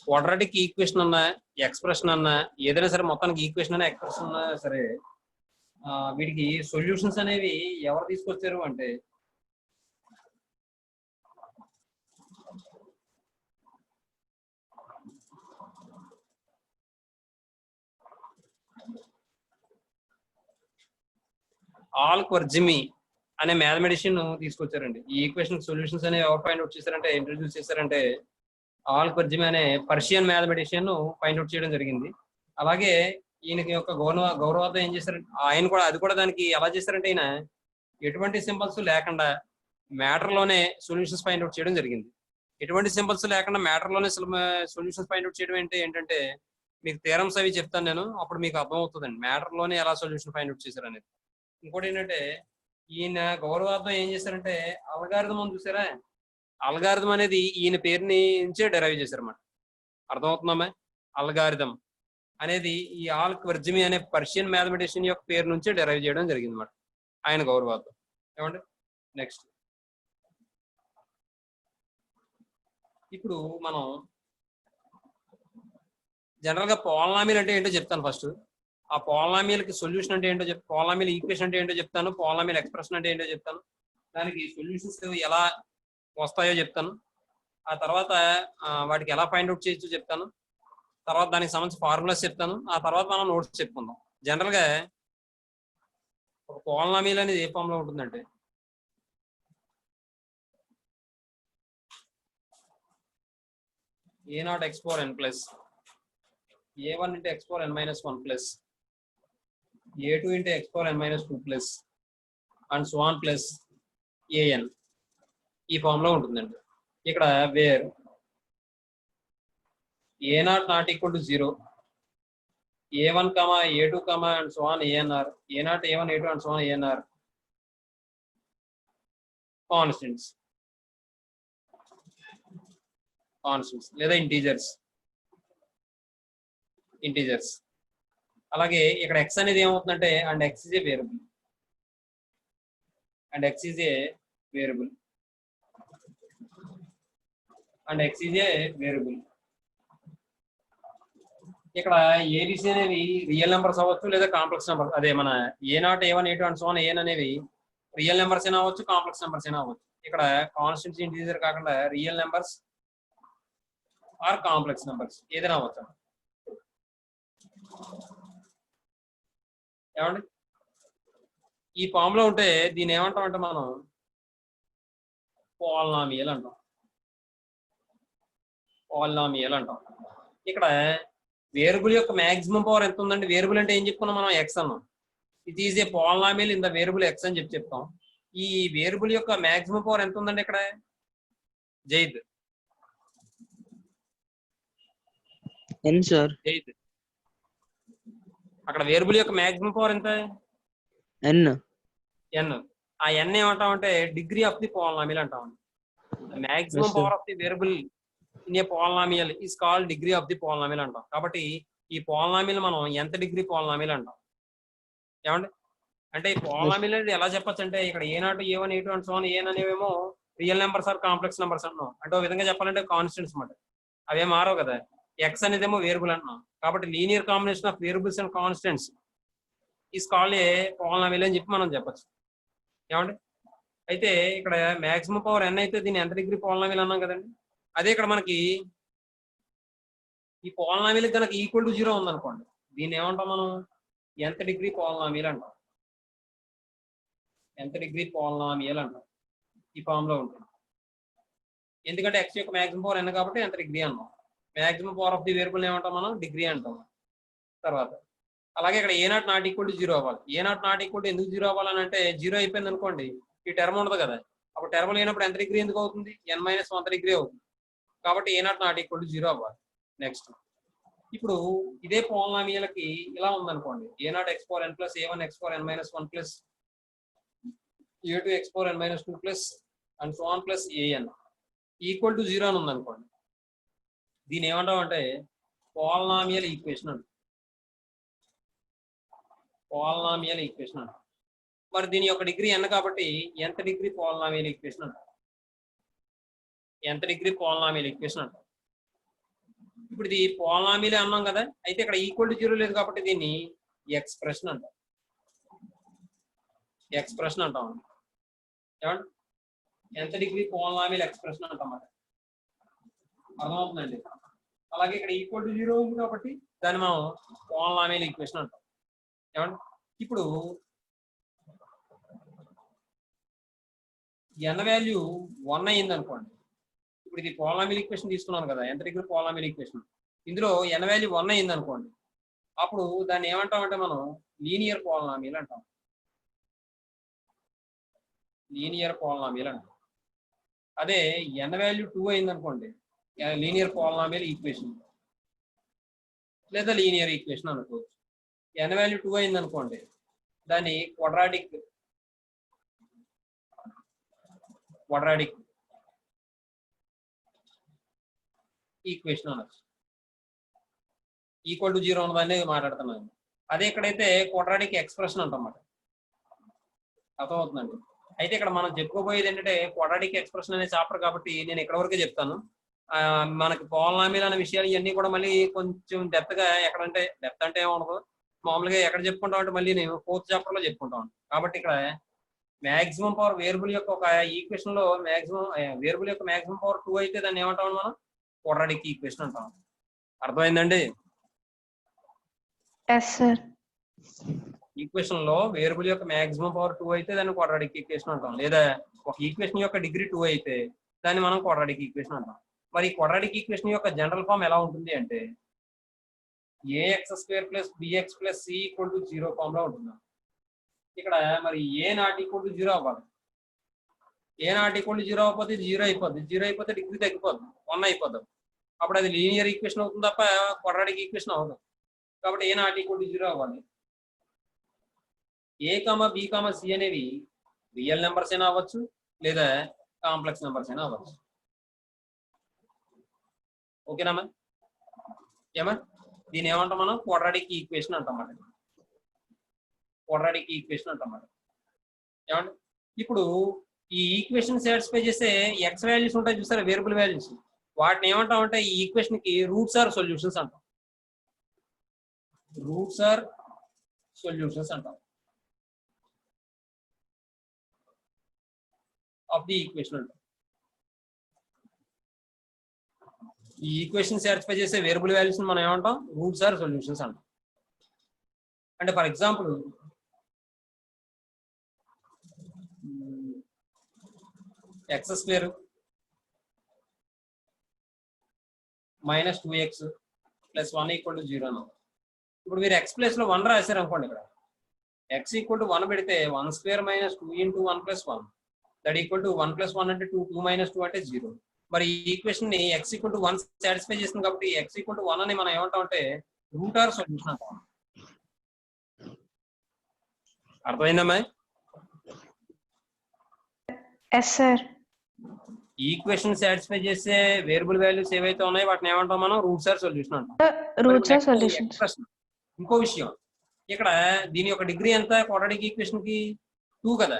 Quadratic equation అన్నా expression అన్నా ఏదైనా సరే మొత్తానికి ఈక్వేషన్ అన్నా ఎక్స్ప్రెషన్ అన్నా సరే వీటికి సొల్యూషన్స్ అనేవి ఎవరు తీసుకొచ్చారు అంటే ఆల్క్వర్జిమి అనే మ్యాథమెటిషియన్ తీసుకొచ్చారండి. ఈ ఈక్వేషన్ సొల్యూషన్స్ అనేవి ఎవరు ఫైండ్ అవుట్ చేశారంటే ఇంట్రడ్యూస్ చేశారంటే ఆల్క్వర్జిమి అనే పర్షియన్ మ్యాథమెటిషియన్ ఫైండ్ అవుట్ చేయడం జరిగింది. అలాగే ఈయనకి యొక్క గౌరవార్థం ఏం చేశారంటే ఆయన కూడా అది కూడా దానికి ఎలా చేశారంటే ఈయన ఎటువంటి సింబల్స్ లేకుండా మ్యాటర్ లోనే సొల్యూషన్స్ ఫైండ్ అవుట్ చేయడం జరిగింది. ఎటువంటి సింబల్స్ లేకుండా మ్యాటర్ లోనే సొల్యూషన్స్ ఫైండ్ అవుట్ చేయడం ఏంటంటే మీకు థియరమ్స్ అవి చెప్తాను నేను, అప్పుడు మీకు అర్థం అవుతుందండి మ్యాటర్ లోనే ఎలా సొల్యూషన్ ఫైండ్ అవుట్ చేశారు అనేది. ఇంకోటి ఏంటంటే ఈయన గౌరవార్థం ఏం చేశారంటే అల్గారిథం అని చూసారా, అల్గారిథం అనేది ఈయన పేరుని నుంచే డెరైవ్ చేశారన్నమాట. అర్థమవుతుందమ్మా? అల్గారిథం అనేది ఈ ఆల్క్వర్జిమి అనే పర్షియన్ మ్యాథమెటిషియన్ యొక్క పేరు నుంచే డెరైవ్ చేయడం జరిగింది అన్నమాట ఆయన గౌరవార్థం. ఏమండి నెక్స్ట్ ఇప్పుడు మనం జనరల్ గా పోలినామియల్ అంటే ఏంటో చెప్తాను. ఫస్ట్ ఆ పోలినామియల్ కి సొల్యూషన్ అంటే ఏంటో చెప్తాను, పోలినామియల్ ఈక్వేషన్ అంటే ఏంటో చెప్తాను, పోలినామియల్ ఎక్స్ప్రెషన్ అంటే ఏంటో చెప్తాను, దానికి సొల్యూషన్స్ ఎలా వస్తాయో చెప్తాను, ఆ తర్వాత వాటికి ఎలా ఫైండ్ అవుట్ చేయొచ్చో చెప్తాను, తర్వాత దానికి సంబంధించిన ఫార్ములాస్ చెప్తాను, ఆ తర్వాత మనం నోట్స్ చెప్పుకుందాం. జనరల్ గా ఒక పోలినామియల్ అనేది ఏ ఫామ్ లో ఉంటుందంటే a0 x power n plus a1 into x power n minus 1 plus a2 into x power n minus 2 plus and so on plus an ఈ ఫామ్ లో ఉంటుందండి. ఇక్కడ wear a0 not equal to 0, a1 comma a2 comma and so on anr, a0 a1 a2 and so on anr constants లేదా integers. అలాగే ఇక్కడ x అనేది ఏమవుతుందంటే and x is a variable, and x is a variable, and x is a variable. ఇక్కడ ABC అనేవి real numbers అవ్వచ్చు లేదా complex numbers, అదే మన a0 a1 a2 and so on an అనేవి రియల్ నెంబర్స్ అయినా అవ్వచ్చు, కాంప్లెక్స్ నెంబర్స్ అయినా అవ్వచ్చు. ఇక్కడ కాన్స్టెంట్స్ ఇంటీజర్ కాకుండా real numbers or complex numbers ఏదైనా అవ్వచ్చు. ఏమండి ఈ ఫామ్ లో ఉంటే దీన్ని ఏమంటాం అంటే మనం పోలినామియల్ అంటాం. ఇక్కడ వేరియబుల్ యొక్క మాక్సిమం పవర్ ఎంత ఉందండి? వేరియబుల్ అంటే ఏం చెప్పుకున్నాం మనం? ఎక్స్ అన్నాం. It is a polynomial in the variable X అని చెప్తాం. ఈ వేరియబుల్ యొక్క మాక్సిమం పవర్ ఎంత ఉందండి ఇక్కడ? జైద్ జైద్ అక్కడ వేరియబుల్ యొక్క మాక్సిమం పవర్ ఎంత? ఎన్. ఆ ఎన్ ఏమంటాం అంటే డిగ్రీ ఆఫ్ ది పోలినామియల్ అంటాం. Maximum power of the variable in a polynomial is called degree of the polynomial అంటాం. కాబట్టి ఈ పోలినామియల్ మనం ఎంత డిగ్రీ పోలినామియల్ అంటాం. ఏమండి అంటే ఈ పోలినామియల్ అనేది ఎలా చెప్పచ్చు అంటే ఇక్కడ a0 a1 a2 and so on an అనేవేమో real numbers or complex numbers అంటున్నాం. అంటే ఒక విధంగా చెప్పాలంటే కాన్స్టెంట్స్ అన్నమాట. అవే మారవు కదా. ఎక్స్ అనేదేమో వేరియబుల్ అంటున్నాం. కాబట్టి linear combination of variables and constants is called a polynomial అని చెప్పి మనం చెప్పచ్చు. ఏమండి అయితే ఇక్కడ మాక్సిమం పవర్ ఎన్ అయితే దీన్ని ఎంత డిగ్రీ పోలినామియల్ అన్నాం కదండి. అదే ఇక్కడ మనకి ఈ పోలినామియల్ కనుక ఈక్వల్ టు 0 ఉందనుకోండి, దీన్ని ఏమంటాం మనం? ఎంత డిగ్రీ పోలినామియల్ అంటాం. ఈ ఫామ్ లో ఉంటుంది. ఎందుకంటే ఎక్స్ యొక్క మాక్సిమం పవర్ ఎన్ కాబట్టి ఎంత డిగ్రీ అన్నాం. Maximum power of the variable ఏమంటాం మనం? డిగ్రీ అంటాం. తర్వాత అలాగే ఇక్కడ a0 నాట్ ఈక్వల్ టు 0 అవ్వాలి. a0 నాట్ ఈక్వల్ టు ఎందుకు 0 అవ్వాలని అంటే 0 అయిపోయింది అనుకోండి, ఈ టర్మ్ ఉండదు కదా. అప్పుడు టర్మ్ లేనప్పుడు ఎంత డిగ్రీ ఎందుకు అవుతుంది? n-1 డిగ్రీ అవుతుంది. కాబట్టి a0 నాట్ ఈక్వల్ టు 0 అవ్వాలి. నెక్స్ట్ ఇప్పుడు ఇదే పోలినామియల్కి ఇలా ఉందనుకోండి, a0 x power n plus a1 x power n minus 1 plus a2 x power n minus 2 plus and so on plus an equal to 0 అని ఉందనుకోండి, దీని ఏమంటాం అంటే పోలినామియల్ ఈక్వేషన్ అంట. మరి దీని యొక్క డిగ్రీ n కాబట్టి ఎంత డిగ్రీ పోలినామియల్ ఈక్వేషన్ అంట. ఇప్పుడు ఇది పోలామీలే అన్నాం కదా, అయితే ఇక్కడ ఈక్వల్ టు జీరో లేదు కాబట్టి దీన్ని ఎక్స్ప్రెషన్ అంటాం. ఎక్స్ప్రెషన్ అంటాం ఏమండి. ఎంత డిగ్రీ పోలామీల్ ఎక్స్ప్రెషన్ అంటాం అన్నమాట. అర్థమవుతుందండి. అలాగే ఇక్కడ ఈక్వల్ టు జీరో ఉంది కాబట్టి దాన్ని మనం పోలామీల్ ఈక్వేషన్ అంటాం ఏమండి. ఇప్పుడు n వాల్యూ 1 అయింది అనుకోండి. ఇప్పుడు ఇది పోలామీల్ ఈక్వేషన్ తీసుకున్నాను కదా, ఎంత డిగ్రీ పోలామీల్ ఈక్వేషన్, ఇందులో n వాల్యూ 1 అయింది అనుకోండి, అప్పుడు దాన్ని ఏమంటామంటే మనం లీనియర్ పోలామీల్ అంటాం. లీనియర్ పోలామీల్ అంటాం. అదే n వాల్యూ 2 అయింది అనుకోండి, లీనియర్ పోలామీల్ ఈక్వేషన్ లేదా లీనియర్ ఈక్వేషన్ అనుకోవచ్చు. n వాల్యూ 2 అయింది అనుకోండి, దాన్ని క్వాడ్రాటిక్ ఈక్వేషన్ అనొచ్చు. ఈక్వల్ టు జీరో ఉన్నదాన్ని మాట్లాడుతున్నాను. అదే ఇక్కడైతే క్వాడ్రాటిక్ ఎక్స్ప్రెషన్ అంటామాట. అర్థమవుతుందండి. అయితే ఇక్కడ మనం చెప్పుకోబోయేది ఏంటంటే క్వాడ్రాటిక్ ఎక్స్ప్రెషన్ అనే చాప్టర్ కాబట్టి నేను ఇక్కడ వరకే చెప్తాను. మనకి పోలామీల్ అనే విషయాలు ఇవన్నీ కూడా మళ్ళీ కొంచెం డెప్త్గా ఎక్కడంటే డెప్త్ అంటే ఏమనుకో మామూలుగా ఎక్కడ చెప్పుకుంటాం అంటే మళ్ళీ నేను 4th చాప్టర్ లో చెప్పుకుంటాను. కాబట్టి ఇక్కడ మాక్సిమం పవర్ వేరియబుల్ యొక్క ఒక ఈక్వేషన్ లో వేరియబుల్ యొక్క మాక్సిమం పవర్ 2 అయితే దాన్ని ఏమంటాం మనం క్వాడ్రాటిక్ ఈక్వేషన్ అంటాం. అర్థమైందండి. ఈక్వేషన్ లో వేరియబుల్ యొక్క మాక్సిమం పవర్ 2 అయితే దాన్ని క్వాడ్రాటిక్ ఈక్వేషన్ అంటాం. లేదా ఒక ఈక్వేషన్ యొక్క డిగ్రీ 2 అయితే దాన్ని మనం క్వాడ్రాటిక్ ఈక్వేషన్ అంటాం. మరి క్వాడ్రాటిక్ ఈక్వేషన్ యొక్క జనరల్ ఫామ్ ఎలా ఉంటుంది అంటే ax² + bx + c = 0 ఫామ్ లో ఉంటుంది. ఇక్కడ మరి a ≠ 0 అవ్వాలి. a ≠ 0 అవ్వకపోతే 0 అయిపోద్ది. 0 అయిపోతే డిగ్రీ తగ్గిపోద్ది, 1 అయిపోద్ది. అప్పుడు అది లీనియర్ ఈక్వేషన్ అవుతుంది తప్ప క్వాడ్రాటిక్ ఈక్వేషన్ అవ్వదు. కాబట్టి a ≠ 0 అవ్వాలి. a, b, c అనేవి రియల్ నెంబర్స్ అయినా అవ్వచ్చు లేదా కాంప్లెక్స్ నెంబర్స్ అయినా అవ్వచ్చు. ఓకేనా ఏమా? దీని ఏమంటాం మనం క్వాడ్రాటిక్ ఈక్వేషన్ అంటాం అన్నమాట. క్వాడ్రాటిక్ ఈక్వేషన్ అంటాం ఏమంటే ఇప్పుడు ఈ ఈక్వేషన్ సాటిస్ఫై చేసే ఎక్స్ వాల్యూస్ ఉంటాయి చూసారా, వేరియబుల్ వాల్యూస్, వాటిని ఏమంటాం అంటే ఈ ఈక్వేషన్ కి రూట్స్ ఆర్ సొల్యూషన్స్ అంటాం. రూట్స్ ఆర్ సొల్యూషన్స్ అంటాం ఆఫ్ ది ఈక్వేషన్ అంటాం. ఈ ఈక్వేషన్ సాటిస్ఫై చేసే వేరియబుల్ వాల్యూస్ మనం ఏమంటాం రూట్స్ ఆర్ సొల్యూషన్స్ అంటాం. అంటే ఫర్ ఎగ్జాంపుల్ x² - 2x + 1 = 0. ఇప్పుడు మీరు x ప్లేస్ లో 1 రాశారు అనుకోండి. ఇక్కడ x = 1 పెడితే 1² - 2 × 1 + 1 దట్ ఈక్వల్ టు 1 + 1 అంటే 2, 2 - 2 అంటే 0. మరి ఈ ఈక్వేషన్ ని x = 1 సాటిస్ఫై చేస్తుంది కాబట్టి x = 1 అని మనం ఏమంటాం అంటే రూట్ ఆర్ సొల్యూషన్ అంటాం. అర్థమైందమ్మా? ఈక్వేషన్ సాటిస్ఫై చేసే వేరియబుల్ వాల్యూస్ ఏవైతే ఉన్నాయో వాటిని ఏమంటాం మనం రూట్స్ ఆర్ సొల్యూషన్ అంటాం. ఎక్స్ప్రెషన్. ఇంకో విషయం, ఇక్కడ దీని యొక్క డిగ్రీ ఎంత క్వాడ్రాటిక్ ఈక్వేషన్ కి 2 కదా.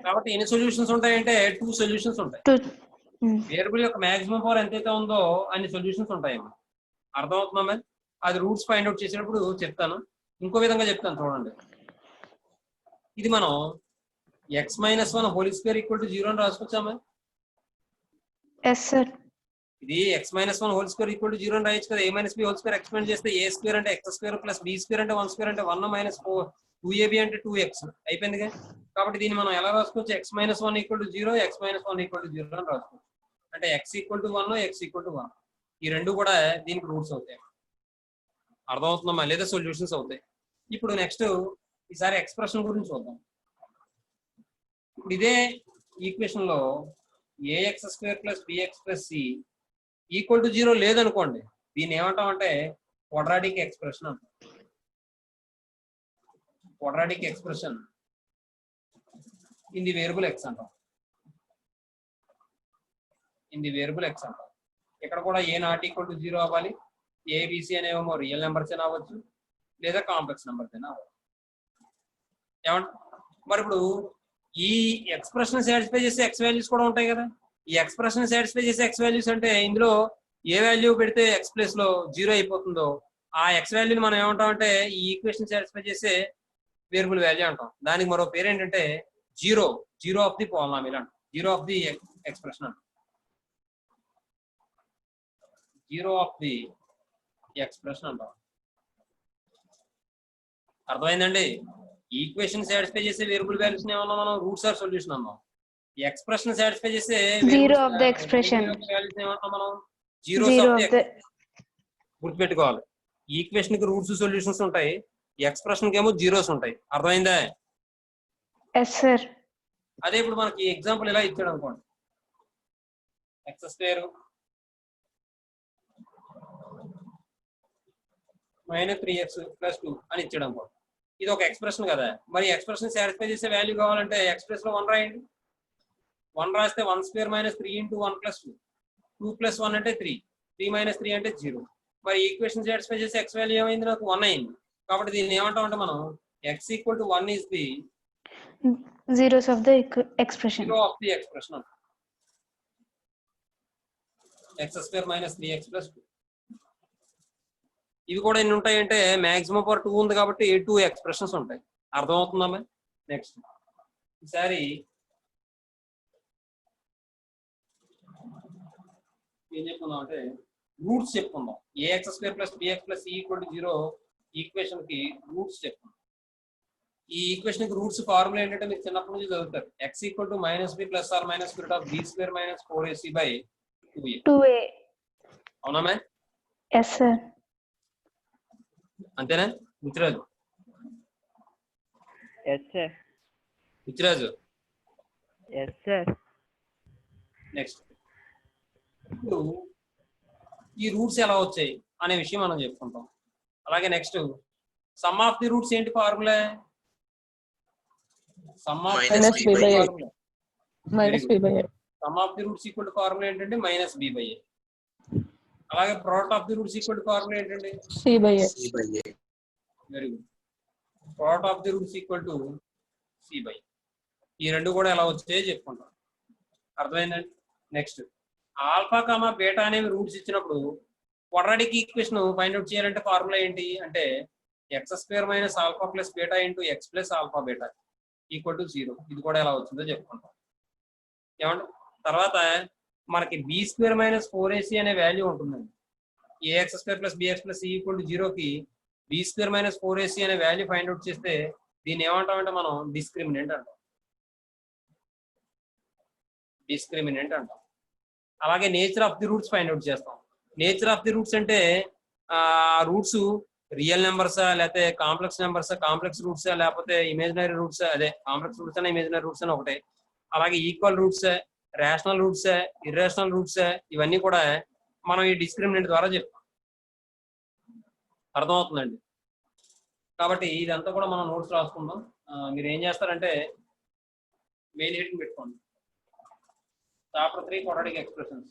కాబట్టి ఎన్ని సొల్యూషన్స్ ఉంటాయంటే 2 సొల్యూషన్స్ ఉంటాయి. వేరియబుల్ యొక్క మాక్సిమం పవర్ ఎంతైతే ఉందో అన్ని సొల్యూషన్స్ ఉంటాయి. అర్థమవుతుందా? అది రూట్స్ ఫైండ్ అవుట్ చేసినప్పుడు చెప్తాను. ఇంకో విధంగా చెప్తాను చూడండి. ఇది మనం x - 1 హోల్ స్క్వేర్ = 0 అని రాసుకోవచ్చామా? ఇది x - 1 హోల్ స్క్వేర్ = 0 అని రాయొచ్చు కదా. a - b whole square expand చేస్తే a² అంటే x² + b² అంటే 1² అంటే 1 - 4 2ab అంటే 2x అయిపోయింది కదా. కాబట్టి దీన్ని మనం ఎలా రాసుకోవచ్చు? x - 1 = 0 x - 1 = 0 అని రాసుకోవచ్చు. అంటే x = 1 x = 1 ఈ రెండు కూడా దీనికి రూట్స్ అవుతాయి. అర్థమవుతుందమ్మా? లేదా సొల్యూషన్స్ అవుతాయి. ఇప్పుడు నెక్స్ట్ ఈసారి ఎక్స్ప్రెషన్ గురించి చూద్దాం. ఇప్పుడు ఇదే ఈక్వేషన్ లో ax² + bx + c = 0 లేదనుకోండి, దీన్ని ఏమంటాం అంటే క్వాడ్రాటిక్ ఎక్స్ప్రెషన్ అంటాం. Quadratic expression in the variable x అంటాం. ఇన్ ది వేరియబుల్ x అంటాం. ఇక్కడ కూడా a ≠ 0 అవ్వాలి. a, b, c అనేవేమో రియల్ నెంబర్స్ అయినా అవ్వచ్చు లేదా కాంప్లెక్స్ నెంబర్స్ అయినా అవ్వచ్చు. ఏమంట మరి ఇప్పుడు ఈ ఎక్స్ప్రెషన్ సాటిస్ఫై చేసే ఎక్స్ వాల్యూస్ కూడా ఉంటాయి కదా. ఈ ఎక్స్ప్రెషన్ సాటిస్ఫై చేసే ఎక్స్ వాల్యూస్ అంటే ఇందులో ఏ వాల్యూ పెడితే ఎక్స్ ప్లేస్ లో 0 అయిపోతుందో ఆ ఎక్స్ వాల్యూని మనం ఏమంటాం అంటే ఈ ఈక్వేషన్ సాటిస్ఫై చేసే వేరియబుల్ వాల్యూ అంటాం. దానికి మరో పేరు ఏంటంటే జీరో ఆఫ్ ది పాలినామియల్ అంటాం. జీరో ఆఫ్ ది ఎక్స్ప్రెషన్ అంటాం. జీరో ఆఫ్ ది ఎక్స్ప్రెషన్ అంటాం. అర్థమైందండి? ఈక్వేషన్ సాటిస్ఫై చేసే వేరియబుల్ వాల్యూస్ ఏమన్నా మనం రూట్స్ ఆర్ సొల్యూషన్ అన్నాం. ఎక్స్ప్రెషన్ సాటిస్ఫై చేసే zero of the expression values ఏమన్నా మనం జీరోస్ ఆఫ్ ది గుర్తుపెట్టుకోవాలి. ఈక్వేషన్ కి రూట్స్ సొల్యూషన్స్ ఉంటాయి, ఎక్స్ప్రెషన్ కి ఏమో జీరోస్ ఉంటాయి. అర్థమైందా? Yes sir. అదే ఇప్పుడు మనకి ఎగ్జాంపుల్ ఇలా ఇచ్చాడు అనుకోండి, ఎక్స్ స్క్వేర్ మైనస్ 3x + 2 అని ఇచ్చాడు అనుకోండి. ఇది ఒక ఎక్స్ప్రెషన్ కదా. మరి ఎక్స్ప్రెషన్ సాటిస్ఫై చేసే వాల్యూ కావాలంటే ఎక్స్ప్రెస్ లో 1 రాయండి. 1 రాస్తే 1² - 3 × 1 + 2 2 + 1 అంటే 3 3 - 3 అంటే 0. మరి ఈక్వేషన్ సాటిస్ఫై చేసే ఎక్స్ వాల్యూ ఏమైంది? నాకు 1 అయింది. కాబట్టి దీన్ని ఏమంటాం అంటే మనం x = 1 is the zeros of the expression. zero of the expression అంటాం. x² - 3x + 2. ఇవి కూడా ఎన్ని ఉంటాయంటే మాక్సిమం పవర్ 2 ఉంది కాబట్టి 2 ఎక్స్ప్రెషన్స్ ఉంటాయి. అర్థమవుతుందా? నెక్స్ట్ ఈసారి ఏం చెప్పుకుందాం అంటే రూట్స్ చెప్పుకుందాం. ax² + bx + c = 0 ఈక్వేషన్ కి రూట్స్ చెప్పుకుందాం. ఈ ఈక్వేషన్ కి రూట్స్ ఫార్ములా ఏంటంటే మీరు చిన్నప్పటి నుంచి చదువుతారు. x = -b ± (b² - 4ac/2a). 2a. అవునా మ్యామ్? Yes sir. అంతేనా Mitraraju? Yes sir. Mitraraju yes sir. Next ఇప్పుడు ఈ రూట్స్ ఎలా వచ్చాయి అనే విషయం మనం చెప్పుకుంటాం. అలాగే next sum of the roots ఏంటి formula? Sum of the roots equal to formula ఏంటంటే -b/a. అలాగే product of the roots equal to formula ఏంటంటే c/a. Very good. Product of the roots equal to c/a. ఈ రెండు కూడా ఎలా వచ్చాయో చెప్పుకుంటాం. అర్థమైందండి? నెక్స్ట్ ఆల్ఫా కామా బీటా అనేవి రూట్స్ ఇచ్చినప్పుడు క్వాడ్రాటిక్ ఈక్వేషన్ ఫైండ్ అవుట్ చేయాలంటే ఫార్ములా ఏంటి అంటే x² - α + బీటా × x + α బీటా = 0. ఇది కూడా ఎలా వచ్చిందో చెప్పుకుంటాం. ఏమంటే తర్వాత మనకి b² - 4ac అనే వాల్యూ ఉంటుందండి. ax² + bx + c = 0కి b² - 4ac అనే వాల్యూ ఫైండ్ అవుట్ చేస్తే దీన్ని ఏమంటామంటే మనం డిస్క్రిమినెంట్ అంటాం. అలాగే nature of the roots find out చేస్తాం. నేచర్ ఆఫ్ ది రూట్స్ అంటే రూట్స్ రియల్ నెంబర్సా లేకపోతే కాంప్లెక్స్ నెంబర్సా, కాంప్లెక్స్ రూట్సా లేకపోతే ఇమేజినరీ రూట్సా, అదే కాంప్లెక్స్ రూట్స్ అయినా ఇమేజినరీ రూట్స్ అయినా ఒకటే. అలాగే equal roots, rational roots, irrational roots, ఇవన్నీ కూడా మనం ఈ డిస్క్రిమినెంట్ ద్వారా చెప్తాం. అర్థమవుతుందండి? కాబట్టి ఇదంతా కూడా మనం నోట్స్ రాసుకుందాం. మీరు ఏం చేస్తారంటే మెయిన్ హెడ్డింగ్ పెట్టుకోండి. Chapter 3 quadratic expressions.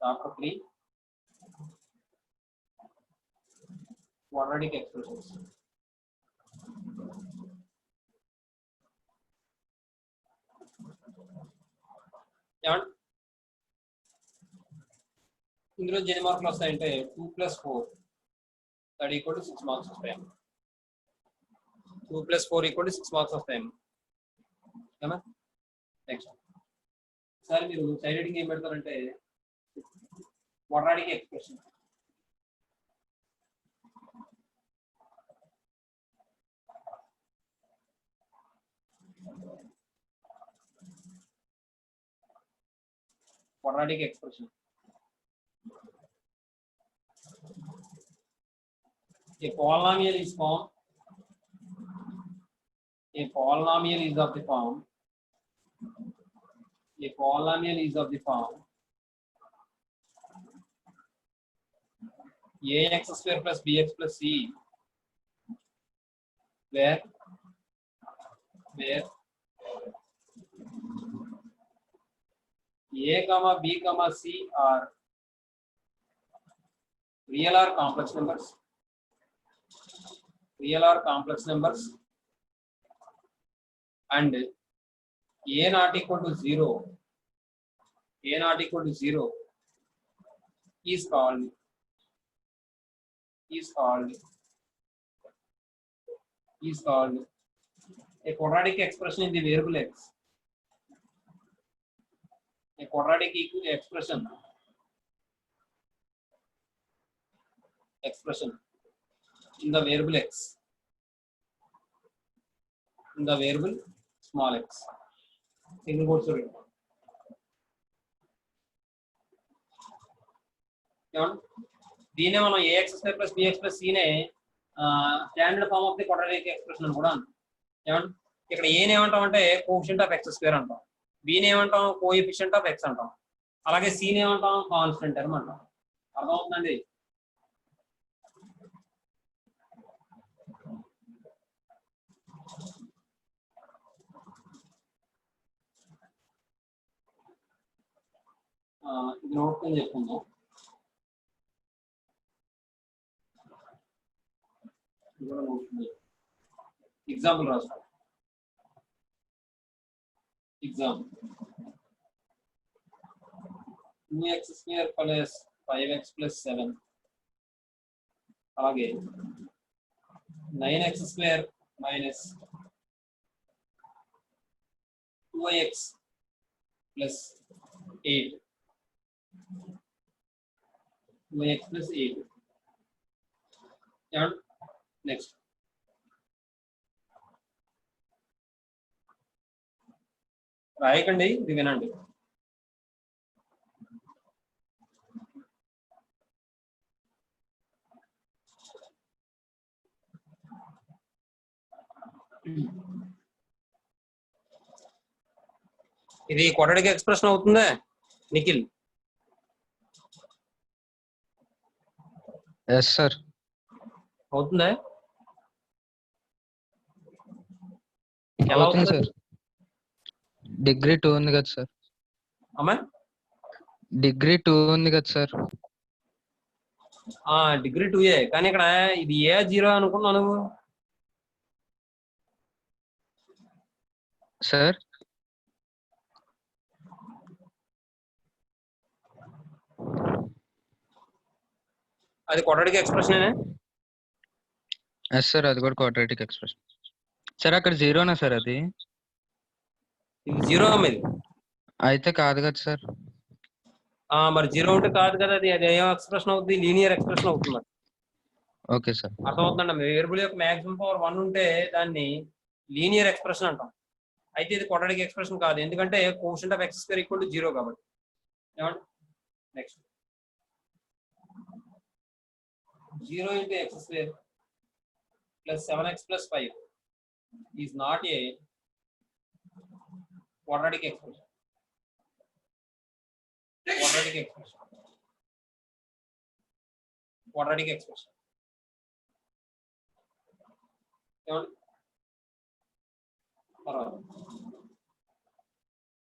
Chapter 3 quadratic expressions. ఇందులో ఎన్ని మార్కులు వస్తాయంటే 2 + 4 = 6 మార్క్స్ వస్తాయి. 2 + 4 = 6 మార్క్స్ వస్తాయి. నెక్స్ట్ సార్ మీరు సైడ్ హెడ్డింగ్ ఏం పెడతారంటే quadratic expression. quadratic expression. A polynomial is formed. A polynomial is of the form. A polynomial is of the form ax² + bx + c, where a, b, c are Real or complex numbers? Real or complex numbers? And a not equal to 0, a not equal to 0 is called a quadratic expression in the variable x. A quadratic expression in the variable x, in the variable small x. Single quotes are written. దీనే మనం ax square plus bx plus c నే standard form of the quadratic expression అని కూడా అంటాం. ఏమంటే ఇక్కడ a ని ఏమంటాం అంటే కోఎఫిషియంట్ ఆఫ్ x స్క్వేర్ అంటాం, b ని ఏమంటాం కోఎఫిషియంట్ ఆఫ్ x అంటాం, అలాగే c ని ఏమంటాం కాన్స్టెంట్ టర్మ్ అంటాం. అర్థమవుతుందండి? ఇది నోట్ అని చెప్పుకుందాం. ఎగ్జాంపుల్ రాస్తాం. Example 2x square plus 5x plus 7 అలాగే 9x square minus 2x plus 8 2x plus 8. Next రాయకండి, ఇది వినండి. ఇది క్వాడ్రాటిక్ ఎక్స్ప్రెషన్ అవుతుందా నిఖిల్? Yes sir. అవుతుందా? అవుతుంది సార్. డిగ్రీ 2 ఉంది కదా సార్. అమ్మా డిగ్రీ 2 ఉంది కదా సార్. డిగ్రీ 2ఏ, కానీ ఇక్కడ ఇది ఏ 0 అనుకున్నాను నువ్వు సార్. అది క్వాడ్రాటిక్ ఎక్స్ప్రెషన్. ఎస్ సార్, అది కూడా క్వాడ్రాటిక్ ఎక్స్ప్రెషన్ సార్. అక్కడ జీరోనా సార్? అది ఇది 0 ఇది అయితే కాదు కదా సార్. మరి 0 ఉంటే కాదు కదా, అది అది ఏం ఎక్స్ప్రెషన్ అవుతుంది? లీనియర్ ఎక్స్ప్రెషన్ అవుతుంది. Okay sir. అర్థమవుతుందండి? వేరియబుల్ యొక్క మాక్సిమం పవర్ 1 ఉంటే దాన్ని లీనియర్ ఎక్స్ప్రెషన్ అంటాం. అయితే ఇది క్వాడ్రాటిక్ ఎక్స్ప్రెషన్ కాదు, ఎందుకంటే quotient of x square equal to 0 కాబట్టి. ఏమండి? Next 0 into x square plus 7x plus 5 is not a quadratic expression. Quadratic expression.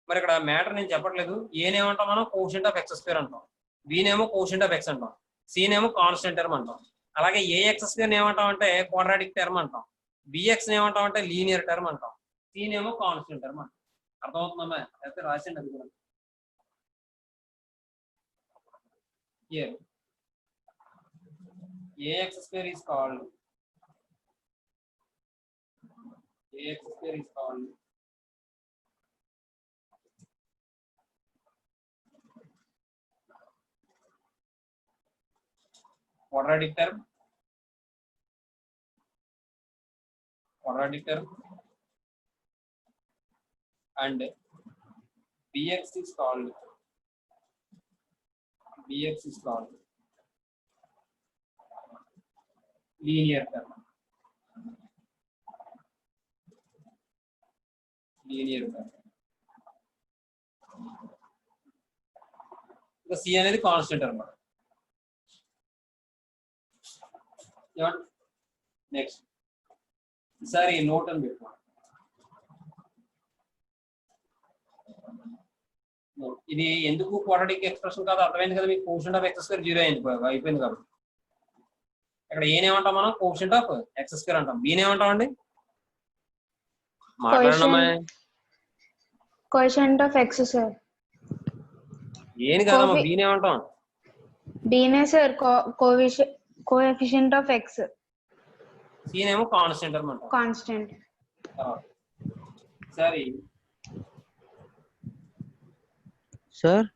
మరి ఇక్కడ మ్యాటర్ నేను చెప్పట్లేదు. ఏనేమంటాం మనం? కోషంట్ ఆఫ్ ఎక్స్ స్క్వేర్ అంటాం, బీనేమో కోషంట్ ఆఫ్ ఎక్స్ అంటాం, సీనేమో కాన్స్టెంట్ టర్మ్ అంటాం. అలాగే ఏఎక్స్ స్క్వేర్ ఏమంటాం అంటే క్వాడ్రాటిక్ టర్మ్ అంటాం, బిఎక్స్ ఏమంటాం అంటే లీనియర్ టర్మ్ అంటాం, సీనేమో కాన్స్టెంట్ టర్మ్ అంటాం. అర్థమవుతుందమ్మా? అయితే రాసిండి అది కూడా. Here ax square is called quadratic term and bx is called linear term. ఇంకా సి అనేది కాన్స్టెంట్ అన్నమాట. నెక్స్ట్ ఈసారి నోట్ అని పెట్టుకోండి. ఇది ఎందుకు క్వాడ్రాటిక్ ఎక్స్ప్రెషన్ కాదు అర్థమైంది కదా మీకు. కోషంట్ ఆఫ్ ఎక్స్ స్క్వేర్ 0 అయిపోయింది కాబట్టి. ఇక్కడ ఏనేమంటాం మనం? కోఎఫిషియంట్ ఆఫ్ ఎక్స్ స్క్వేర్ అంటాం. బీని ఏమంటాం అండి? మాట్లాడమ్మా. Coefficient of x sir. ఏని కాదమ్మా, బీని ఏమంటాం? బీనే సార్ కోఎఫిషియంట్ ఆఫ్ ఎక్స్. సీనేమో కాన్స్టెంట్ అనమాట. కాన్స్టెంట్. సరే sir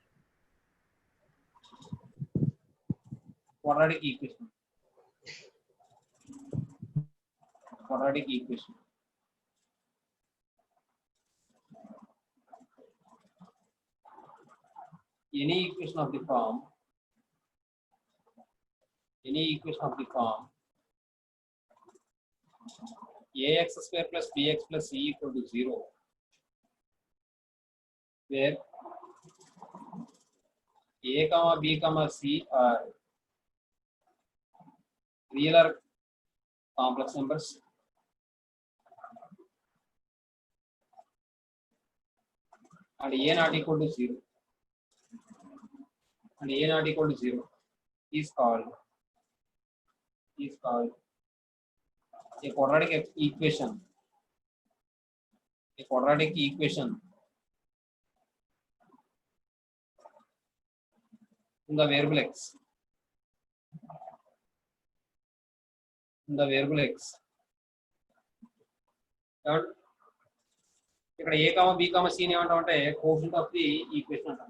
quadratic equation. Quadratic equation. Any equation of the form ax square plus bx plus c equal to 0, where a comma b comma c are real or complex numbers, and a not equal to 0, is called a quadratic equation. A quadratic equation in the variable x. ఇక్కడ ఏ comma B comma C ఏమంటాం అంటే coefficient of the equation అంటాం.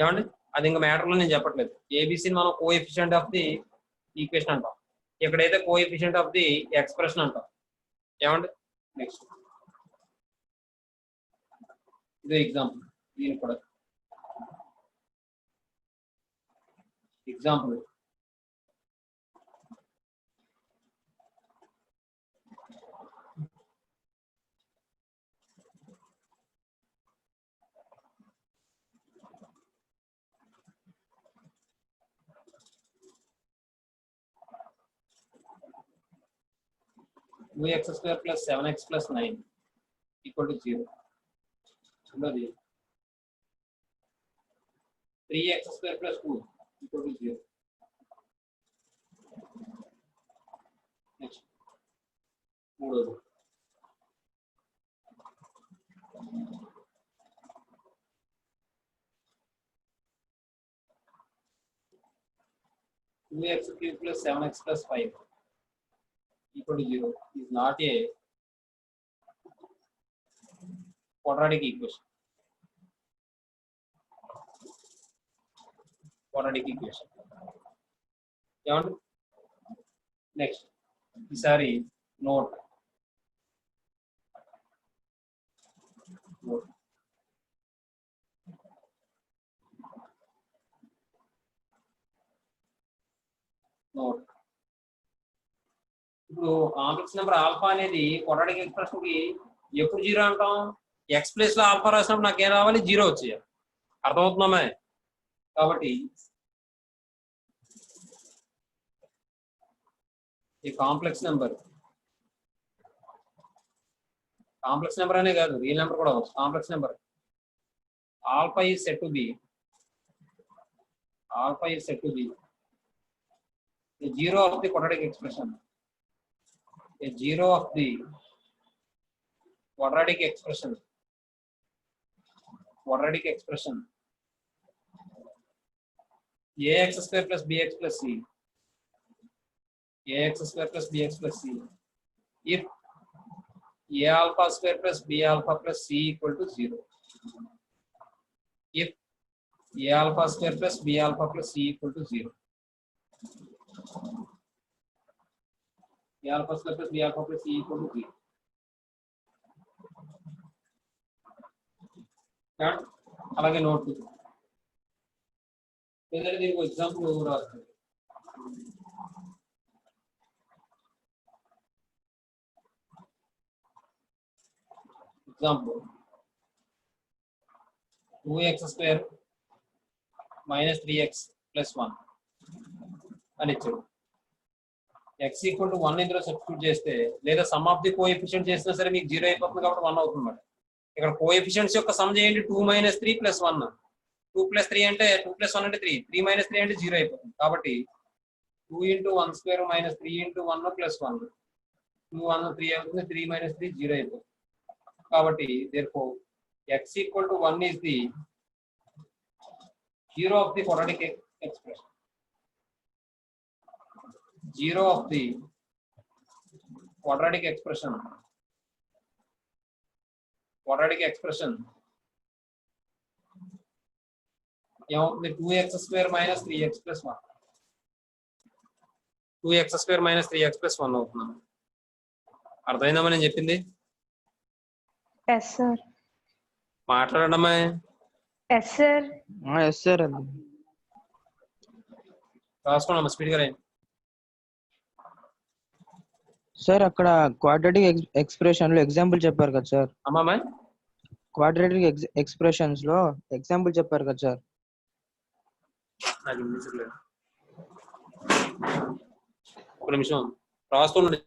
ఏమండి? అది ఇంకా matter లో నేను చెప్పట్లేదు. ఏబిసిని మనం కోఎఫిషియంట్ ఆఫ్ ది ఈక్వేషన్ అంటాం. ఇక్కడైతే కోఎఫిషియంట్ ఆఫ్ ది ఎక్స్ప్రెషన్ అంటాం. ఏమండి? నెక్స్ట్ ఇది ఎగ్జాంపుల్. దీనికి కూడా example x square plus 7x plus 9 equal to 0. Another 3x square plus 2 equal to 0. Next. Moododu. x cube plus 7x plus 5 equal to 0 is not a quadratic equation. Next, sorry, note. ఇప్పుడు complex number alpha అనేది quadratic expression కి ఎప్పుడు 0 అంటాం? X place లో alpha రాసినప్పుడు నాకు ఏం రావాలి? 0 వచ్చేయాలి. అర్థమవుతున్నామే? కాబట్టి ఈ కాంప్లెక్స్ నెంబర్ అనే కాదు, రియల్ నెంబర్ కూడా complex number alpha is set to be a zero of the quadratic expression. A zero of the quadratic expression. Ax square plus bx plus c. If a alpha square plus b alpha plus c equal to 0. If a alpha square plus b alpha plus c equal to 0. A alpha square plus b alpha plus c equal to 0. అలాగే note ఏదైనా దీనికి example రాస్తుంది. Example 2x square minus 3x plus 1 అని ఇచ్చాడు. x equal to 1 ఇందులో substitute చేస్తే లేదా some of the coefficient చేసినా సరే మీకు 0 అయిపోతుంది కాబట్టి 1 అవుతుంది. ఇక్కడ కోఎఫిషియంట్స్ యొక్క సమ్ చేయండి. 2 - 3 + 1. 2 + 3 అంటే 2 + 1 అంటే 3, 3 - 3 అంటే 0 అయిపోతుంది. కాబట్టి 2 × 1² - 3 × 1 + 1, 2 1 3 అవుతుంది, 3 - 3 0 అయిపోతుంది. కాబట్టి therefore x = 1 is the zero of the quadratic expression. Zero of the quadratic expression. Quadratic expression ఏమవుతుంది? 2x² - 3x + 1. 2x² - 3x + 1 అవుతుంది. అర్థమైందమ్మా నేను చెప్పింది? Yes sir. మాట్లాడమ్మా. Yes sir. ఎస్ సార్ అది. రాసుకోండి స్పీడ్గా రాయండి. సార్ అక్కడ క్వాడ్రాటిక్ ఎక్స్ప్రెషన్ లో ఎగ్జాంపుల్ చెప్పారు కదా సార్. అమ్మా క్వాడ్రాటిక్ ఎక్స్ప్రెషన్స్ లో ఎగ్జాంపుల్ చెప్పారు కదా సార్. నాకు ఇంగ్లీష్ లేదు. ఒక నిమిషం రాసుకోండి.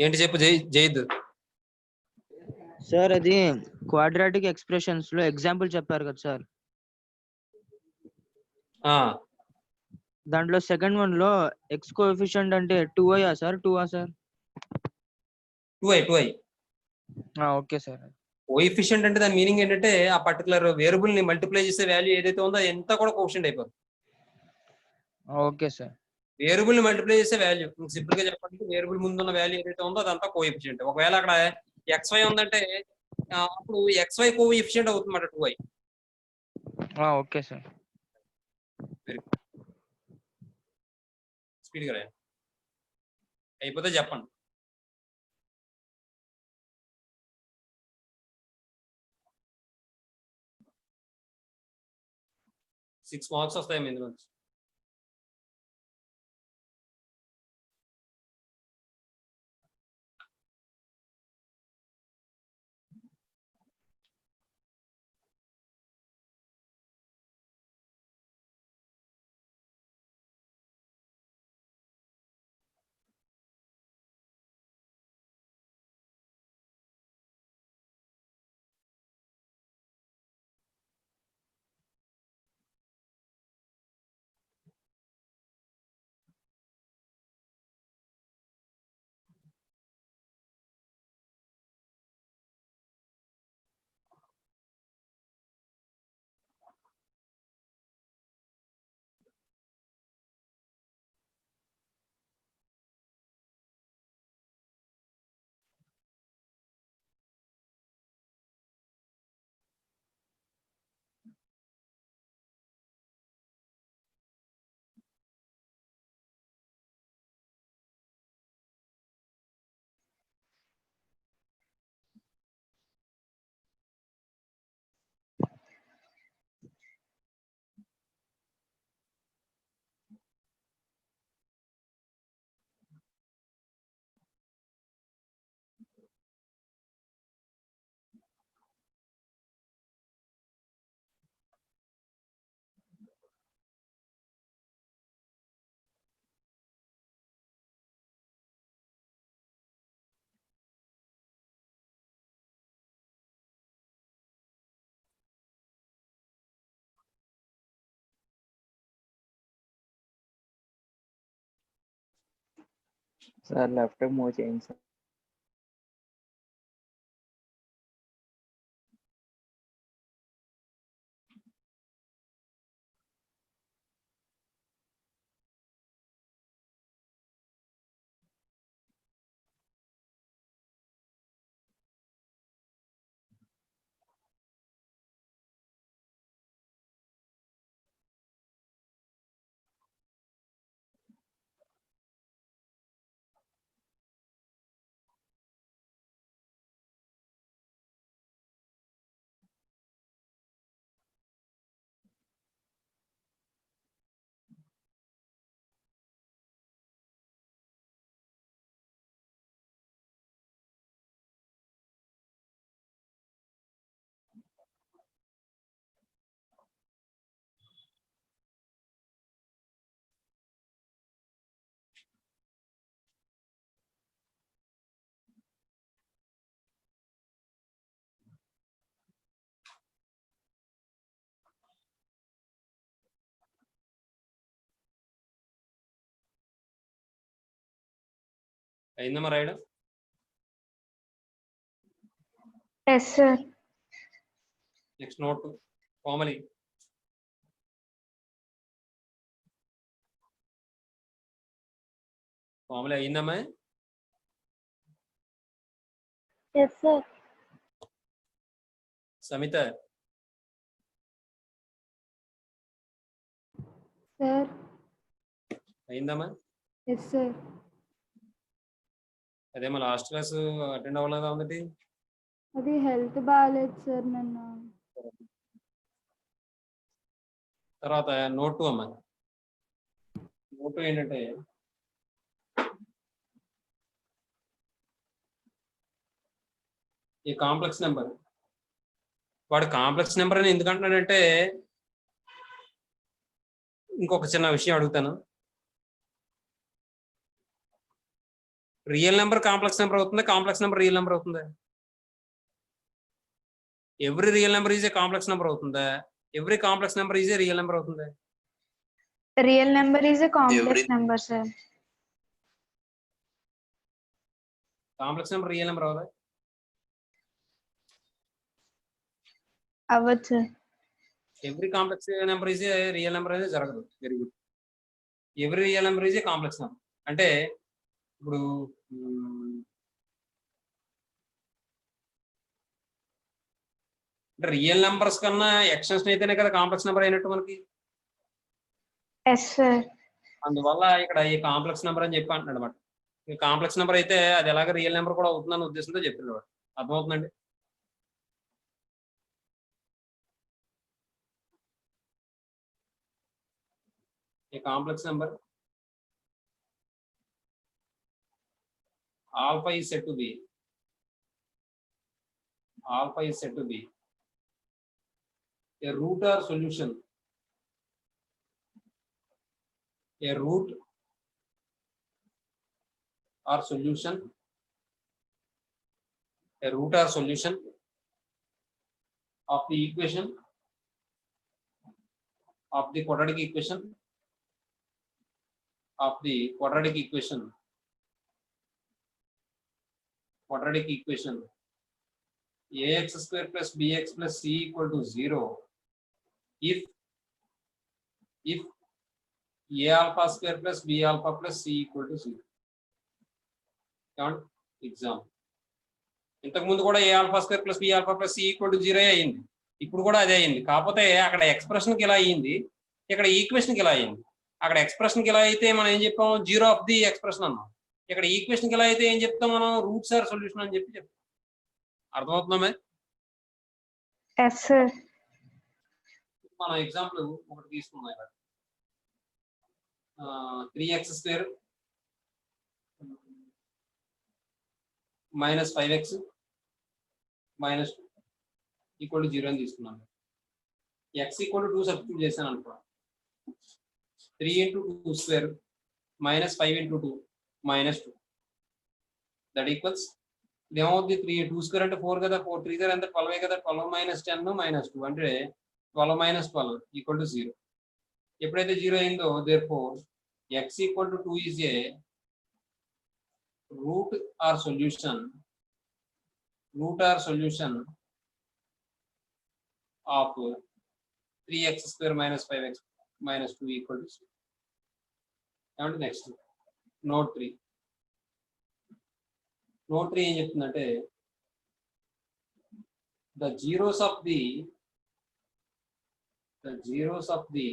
ఏంటి చెప్పు జైద్. సార్ అది క్వాడ్రాటిక్ ఎక్స్ప్రెషన్స్ లో ఎగ్జాంపుల్ చెప్పారు కదా సార్. దాంట్లో సెకండ్ వన్ లో ఎక్స్ కోఎఫిషియంట్ అంటే 2i sir 2 sir? 2i. Okay sir. Coefficient అంటే దాని మీనింగ్ ఏంటంటే ఆ పర్టికులర్ వేరియబుల్ ని మల్టిప్లై చేసే వాల్యూ ఏదైతే ఉందో ఎంత కూడా కోఎఫిషియంట్ అయిపోతుంది. Okay sir. వేరియబుల్ ని మల్టిప్లై చేసే వాల్యూ సింపుల్ గా చెప్పాలంటే వేరియబుల్ ముందున్న వాల్యూ ఏదైతే ఉందో అదంతా కోఎఫిషియంట్. ఒకవేళ అక్కడ xy ఉందంటే అప్పుడు xy కోఎఫిషియంట్ అవుతుంది అన్నమాట 2i. Okay sir. స్పీడ్ గా రాయండి. అయిపోతే చెప్పండి. 6 మార్క్స్ వస్తాయి మీ నుంచి. సార్ లెఫ్ట్ మూవ్ చేయండి సార్. అయిందమ్మా రాయడం? Yes, sir. Next note Komali. Komali అయిందమ్మా? Yes, sir. సమిత Sir. అయిందమ్మా? Yes, sir. అదేమో లాస్ట్ క్లాస్ అటెండ్ అవ్వలేదా ఉందటి? అది హెల్త్ బాగాలేదు సార్ నిన్న. తర్వాత నోట్ 2 అమ్మా. నోట్ 2 ఏంటంటే ఈ కాంప్లెక్స్ నెంబర్, వాడు కాంప్లెక్స్ నెంబర్ అని ఎందుకు అంటున్నాడంటే, ఇంకొక చిన్న విషయం అడుగుతాను. రియల్ నెంబర్ కాంప్లెక్స్ నెంబర్ అవుతుంది, కాంప్లెక్స్ నెంబర్ రియల్ నెంబర్ అవుతుందా? Every real number is a complex number అవుతుందా? Every complex number is a real number అవుతుందా? Real number is a complex number, sir. Complex number real number అవుదా? అవ్వదు sir. Every complex number is a real number అనేది జరగదు. Very good. Every real number is a complex number అంటే ఇప్పుడు real numbers కన్నా extension అయితేనే కదా complex number అయినట్టు మనకి. Yes, sir. అందువల్ల ఇక్కడ ఈ కాంప్లెక్స్ నెంబర్ అని చెప్పి అంటున్నాడు అనమాట. ఈ కాంప్లెక్స్ నెంబర్ అయితే అది ఎలాగ రియల్ నెంబర్ కూడా అవుతుందన్న ఉద్దేశంతో చెప్పినాడు. అర్థమవుతుందండి? ఈ complex number alpha is said to be a root or solution, a root or solution of the equation of the quadratic equation ax square plus bx plus c equal to 0 if a alpha square plus b alpha plus c equal to 0. Exam ఇంతకు ముందు కూడా a alpha square plus b alpha plus c equal to 0 అయింది. ఇప్పుడు కూడా అదే అయింది. కాకపోతే అక్కడ ఎక్స్ప్రెషన్కి ఇలా అయ్యింది, ఇక్కడ ఈక్వేషన్కి ఇలా అయింది. అక్కడ ఎక్స్ప్రెషన్కి ఇలా అయితే మనం ఏం చెప్పాం? జీరో ఆఫ్ ది ఎక్స్ప్రెషన్ అన్నాం. ఇక్కడ ఈక్వేషన్కి ఇలా అయితే ఏం చెప్తాం మనం? రూట్స్ ఆర్ సొల్యూషన్ అని చెప్పి చెప్తాం. అర్థమవుతుందా? Yes, sir. మనం ఎగ్జాంపుల్ ఒకటి తీసుకుందాం. ఇక్కడ 3x square minus 5x minus equal to 0 అని తీసుకున్నాను. x ఈక్వల్ టు 2 సబ్స్టిట్యూట్ చేశాను అనుకో. 3 into 2 square minus 5 into 2 minus 2 that equals ఏమవుతుంది? 2 square అంటే 4 కదా, 4 3 అంటే 12 కదా, 12 minus 10 minus 2 అంటే 12 minus 12 equal to 0. ఎప్పుడైతే 0 అయిందో therefore x equal to 2 is a root or solution of 3x square minus 5x minus 2 equal to 0. And next note 3 ఏం చెప్తుందంటే the zeros of the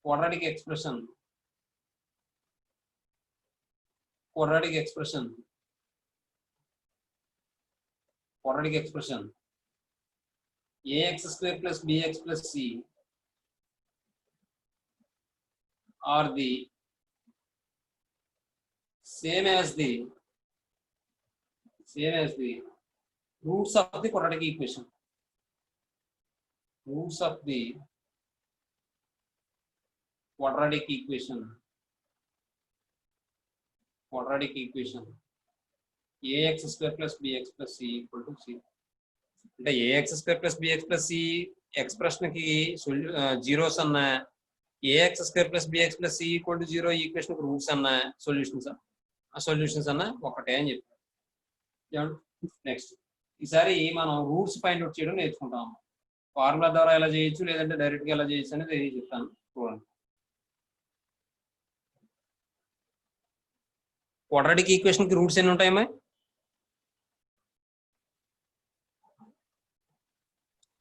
quadratic expression ax square plus bx plus c are the same as the roots of the quadratic equation. ax square plus bx plus c equal to c. అంటే ax square plus bx plus c expression కి zeros అన్నా, a x square plus b x plus c equal to 0 equation roots అన్న solutions అన్న ఒకటే అని చెప్పారు. Next ఈసారి మనం రూట్స్ ఫైండ్ అవుట్ చేయడం నేర్చుకుంటాం. ఫార్ములా ద్వారా ఎలా చేయొచ్చు లేదంటే డైరెక్ట్ గా ఎలా చేయొచ్చు అనేది చెప్తాను చూడండి. క్వాడ్రాటిక్ ఈక్వేషన్ కి రూట్స్ ఎన్ని ఉంటాయమ్మా?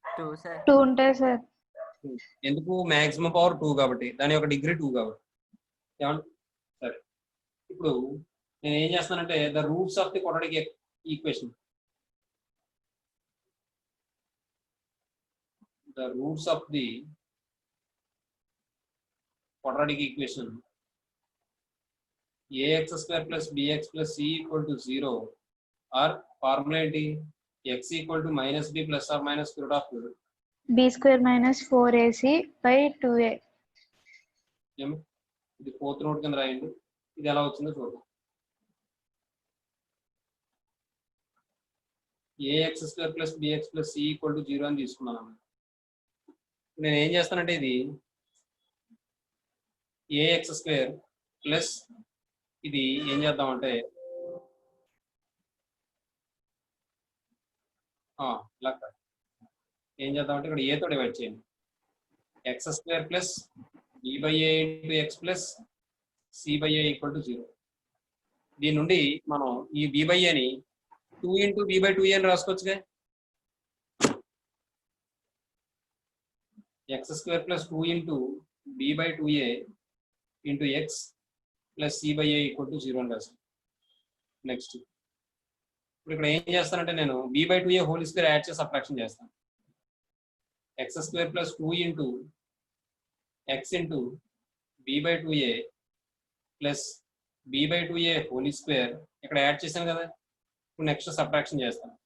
2 సార్. 2 ఉంటాయి సార్. ఎందుకు? మాక్సిమం పవర్ 2 కాబట్టి, దాని యొక్క డిగ్రీ 2 కాబట్టి. సరే, ఇప్పుడు నేను ఏం చేస్తానంటే the roots of the quadratic equation, the roots of the quadratic equation ax square plus bx plus c equal to 0 or formula ఏంటి? x equal to minus b plus or minus square root of b square minus 4ac by 2a. ఇది fourth note కింద రాయండి. ఇది ఎలా వచ్చిందో చూద్దాం. ax square plus bx plus c equal to 0 అని తీసుకున్నాను. నేను ఏం చేస్తానంటే ఇది ax స్క్వేర్ ప్లస్ ఇది ఏం చేద్దామంటే ఇలా ఏం చేద్దామంటే ఇక్కడ ఏతో డివైడ్ చేయండి. X square plus b by a into x plus c by a equal to 0. దీని నుండి మనం ఈ బి బై ఏని 2 ఇంటూ బి బై 2ఏ అని రాసుకోవచ్చుగా. x square plus 2 into b by 2a into x plus c by a equal to 0 అని రాస్తాను. Next ఇప్పుడు ఇక్కడ ఏం చేస్తానంటే నేను b by 2a whole square add చేసి సబ్ట్రాక్షన్ చేస్తాను. x square plus 2 into x into b by 2a plus b by 2a whole square ఇక్కడ యాడ్ చేశాను కదా. ఇప్పుడు నెక్స్ట్ సబ్ట్రాక్షన్ చేస్తాను.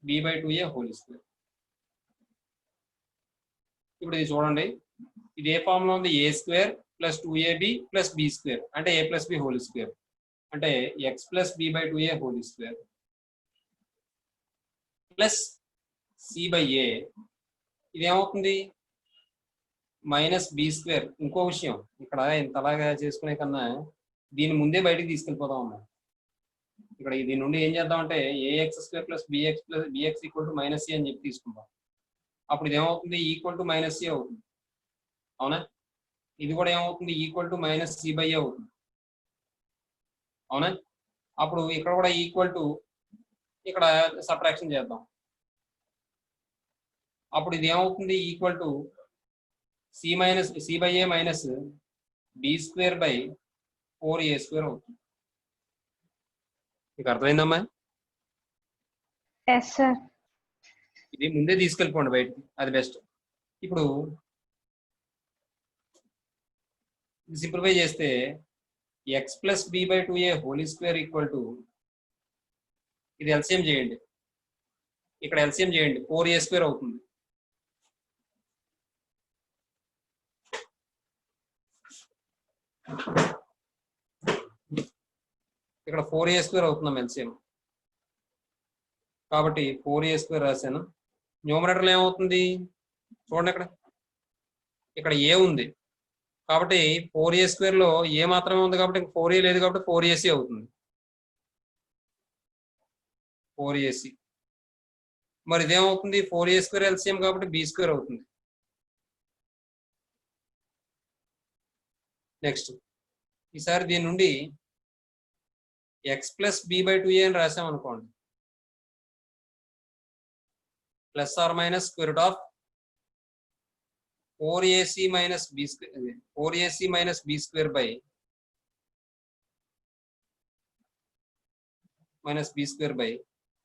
b by 2a whole square. ఇప్పుడు ఇది చూడండి, ఇది ఏ ఫామ్ లో ఉంది? A square plus 2ab plus b square అంటే a plus b whole square అంటే x plus b by 2a whole square plus c by a. ఇది ఏమవుతుంది? Minus b square. ఇంకో విషయం, ఇక్కడ ఇంతలాగా చేసుకునే కన్నా దీని ముందే బయటికి తీసుకెళ్ళిపోదాం అన్నా. ఇక్కడ దీని నుండి ఏం చేద్దామంటే a x square plus b x equal to minus c అని చెప్పి తీసుకుందాం. అప్పుడు ఇది ఏమవుతుంది? ఈక్వల్ టు మైనస్ సి అవుతుంది. అవునా? ఇది కూడా ఏమవుతుంది? Equal to minus c by a అవుతుంది. అవునా? అప్పుడు ఇక్కడ కూడా ఈక్వల్ టు ఇక్కడ సబ్ట్రాక్షన్ చేద్దాం. అప్పుడు ఇది ఏమవుతుంది? Equal to c by a minus b square by 4a square అవుతుంది. మీకు అర్థమైందమ్మా? yes sir. ఇది ముందే తీసుకెళ్ళిపోండి బయటికి, అది బెస్ట్. ఇప్పుడు సింప్లిఫై చేస్తే x plus b by 2a whole square equal to, ఇది ఎల్సిఎం చేయండి, ఇక్కడ ఎల్సిఎం చేయండి, 4a స్క్వేర్ అవుతుంది. ఇక్కడ 4a స్క్వేర్ అవుతున్నాం ఎల్సిఎం కాబట్టి 4a స్క్వేర్ రాశాను. న్యూమరేటర్లో ఏమవుతుంది చూడండి, ఇక్కడ ఏ ఉంది కాబట్టి 4a స్క్వేర్ లో ఏ మాత్రమే ఉంది కాబట్టి 4a లేదు కాబట్టి 4ac అవుతుంది. 4ac మరి ఇదేమవుతుంది? 4a స్క్వేర్ ఎల్సిఎం కాబట్టి బి స్క్వేర్ అవుతుంది. నెక్స్ట్ ఈసారి దీని నుండి X plus b by 2a అని రాసాం అనుకోండి, plus or minus square root of 4ac minus b square, 4ac minus b square by minus b square by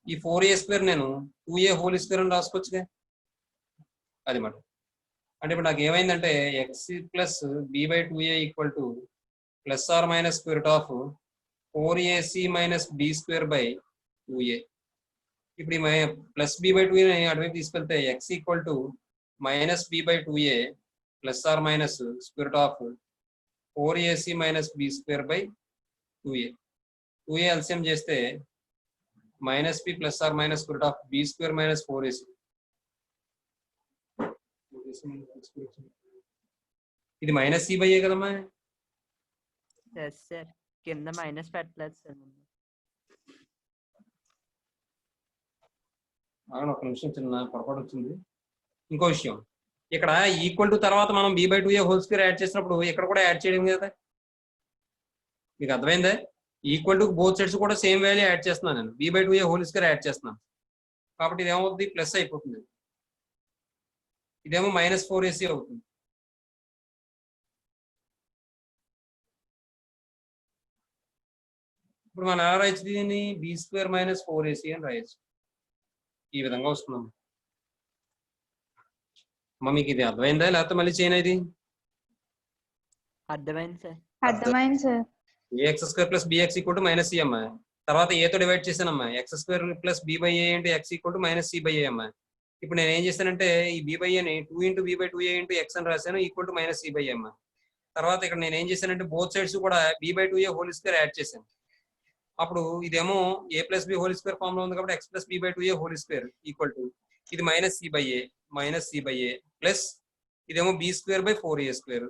ఈ 4a స్క్వేర్ నేను 2a హోల్ స్క్వేర్ అని రాసుకోవచ్చుగా. అది మాట. అంటే ఇప్పుడు నాకు ఏమైందంటే x plus b by 2a equal to plus or minus square root of 4ac minus b square by 2a. ఇప్పుడు ఈ ప్లస్ బి బై 2a అటువైపు తీసుకెళ్తే x equal to minus B by 2a plus or minus square root of 4ac minus b square by 2a. 2a LCM చేస్తే minus b plus or minus square root of b square minus 4ac. ఇది minus c by ఏ కదమ్మా. Yes sir, కింద minus పెట్టలేదు sir ముందు. ఒక నిమిషం, చిన్న పొరపాటు వచ్చింది. ఇంకో విషయం, ఇక్కడ ఈక్వల్ టు తర్వాత మనం b by two a whole square add చేసినప్పుడు ఇక్కడ కూడా యాడ్ చేయడం కదా. మీకు అర్థమైందా? ఈక్వల్ టు బోత్ సైడ్స్ కూడా సేమ్ వాల్యూ యాడ్ చేస్తున్నాను నేను, b by two a whole square add చేస్తున్నాను. కాబట్టి ఇది ఏమవుతుంది, ప్లస్ అయిపోతుంది. ఇదేమో మైనస్ 4ac అవుతుంది. ఇప్పుడు మనం ఎలా రాయొచ్చు దీన్ని, బి స్క్వేర్ మైనస్ 4ac అని రాయొచ్చు. ఈ విధంగా వస్తున్నాం. అమ్మ మీకు ఇది అర్థమైందా, లేకపోతే మళ్ళీ చేయనా? ఇది అర్థమైంది సార్. అర్థమైంది sir. A x square plus b x equal to minus c అమ్మా. తర్వాత ఏతో డివైడ్ చేశానమ్మా, x square plus b by a into x equal to minus c by a అమ్మా. ఇప్పుడు నేను ఏం చేశానంటే ఈ బి బై ఏని 2 into b by two a into x అని రాశాను, equal to minus c by a అమ్మా. తర్వాత ఇక్కడ నేను ఏం చేశానంటే బోత్ సైడ్స్ కూడా b by two a whole square add చేశాను. అప్పుడు ఇదేమో a plus b whole square form లో ఉంది కాబట్టి x plus b by two a whole square equal to ఇది minus c by a plus ఇదేమో b square by 4a square.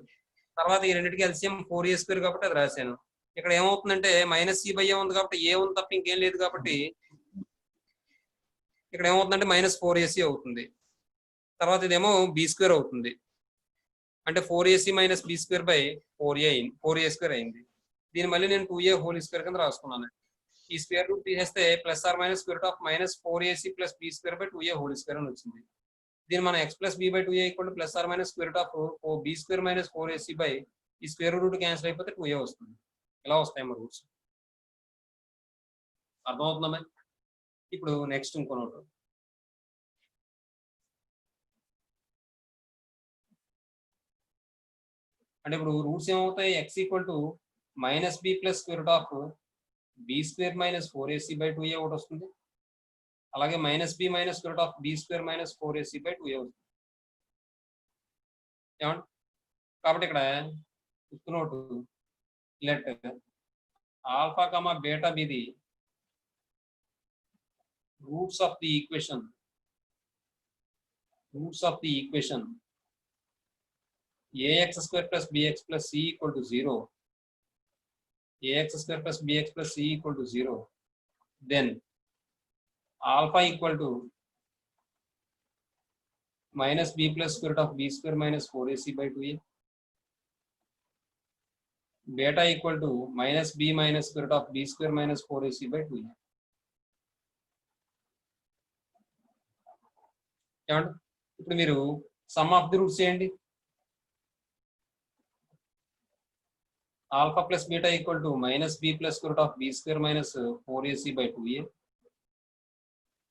తర్వాత ఈ రెండింటికి ఎల్సిఎం 4a స్క్వేర్ కాబట్టి అది రాశాను. ఇక్కడ ఏమవుతుందంటే మైనస్ సి బై ఏ ఉంది కాబట్టి ఏ ఉంది తప్ప ఇంకేం లేదు కాబట్టి ఇక్కడ ఏమవుతుందంటే మైనస్ 4ac అవుతుంది. తర్వాత ఇదేమో బి స్క్వేర్ అవుతుంది, అంటే 4ac minus b square by 4a square అయింది. దీని మళ్ళీ నేను 2a హోల్ స్క్వేర్ కింద రాసుకున్నాను. ఈ స్క్వేర్ రూట్ తీసేస్తే plus or minus square root of minus 4ac plus b square by 2a whole square అని వచ్చింది. దీని మన x plus b by 2a equal to plus or minus square root of b square minus 4ac by ఈ square root cancel అయిపోతే 2a వస్తుంది. ఇలా వస్తాయి మా రూట్స్. అర్థమవుతుందా? ఇప్పుడు నెక్స్ట్ ఇంకో నోట్. అంటే ఇప్పుడు రూట్స్ ఏమవుతాయి, x equal to minus b plus square root of b square minus 4ac by 2a ఒకటి వస్తుంది. అలాగే minus b minus square root of b square minus 4ac by 2a వస్తుంది. ఏమండి? కాబట్టి ఇక్కడ note let alpha comma beta be the roots of the equation ax square plus bx plus c equal to 0, ax square plus bx plus c equal to 0, then alpha equal to minus b plus square root of b square minus 4ac by 2a, beta equal to minus b minus square root of b square minus 4ac by 2a. ఇప్పుడు మీరు sum of the roots చేయండి. Alpha plus beta equal to minus b plus square root of b square minus 4ac by 2a.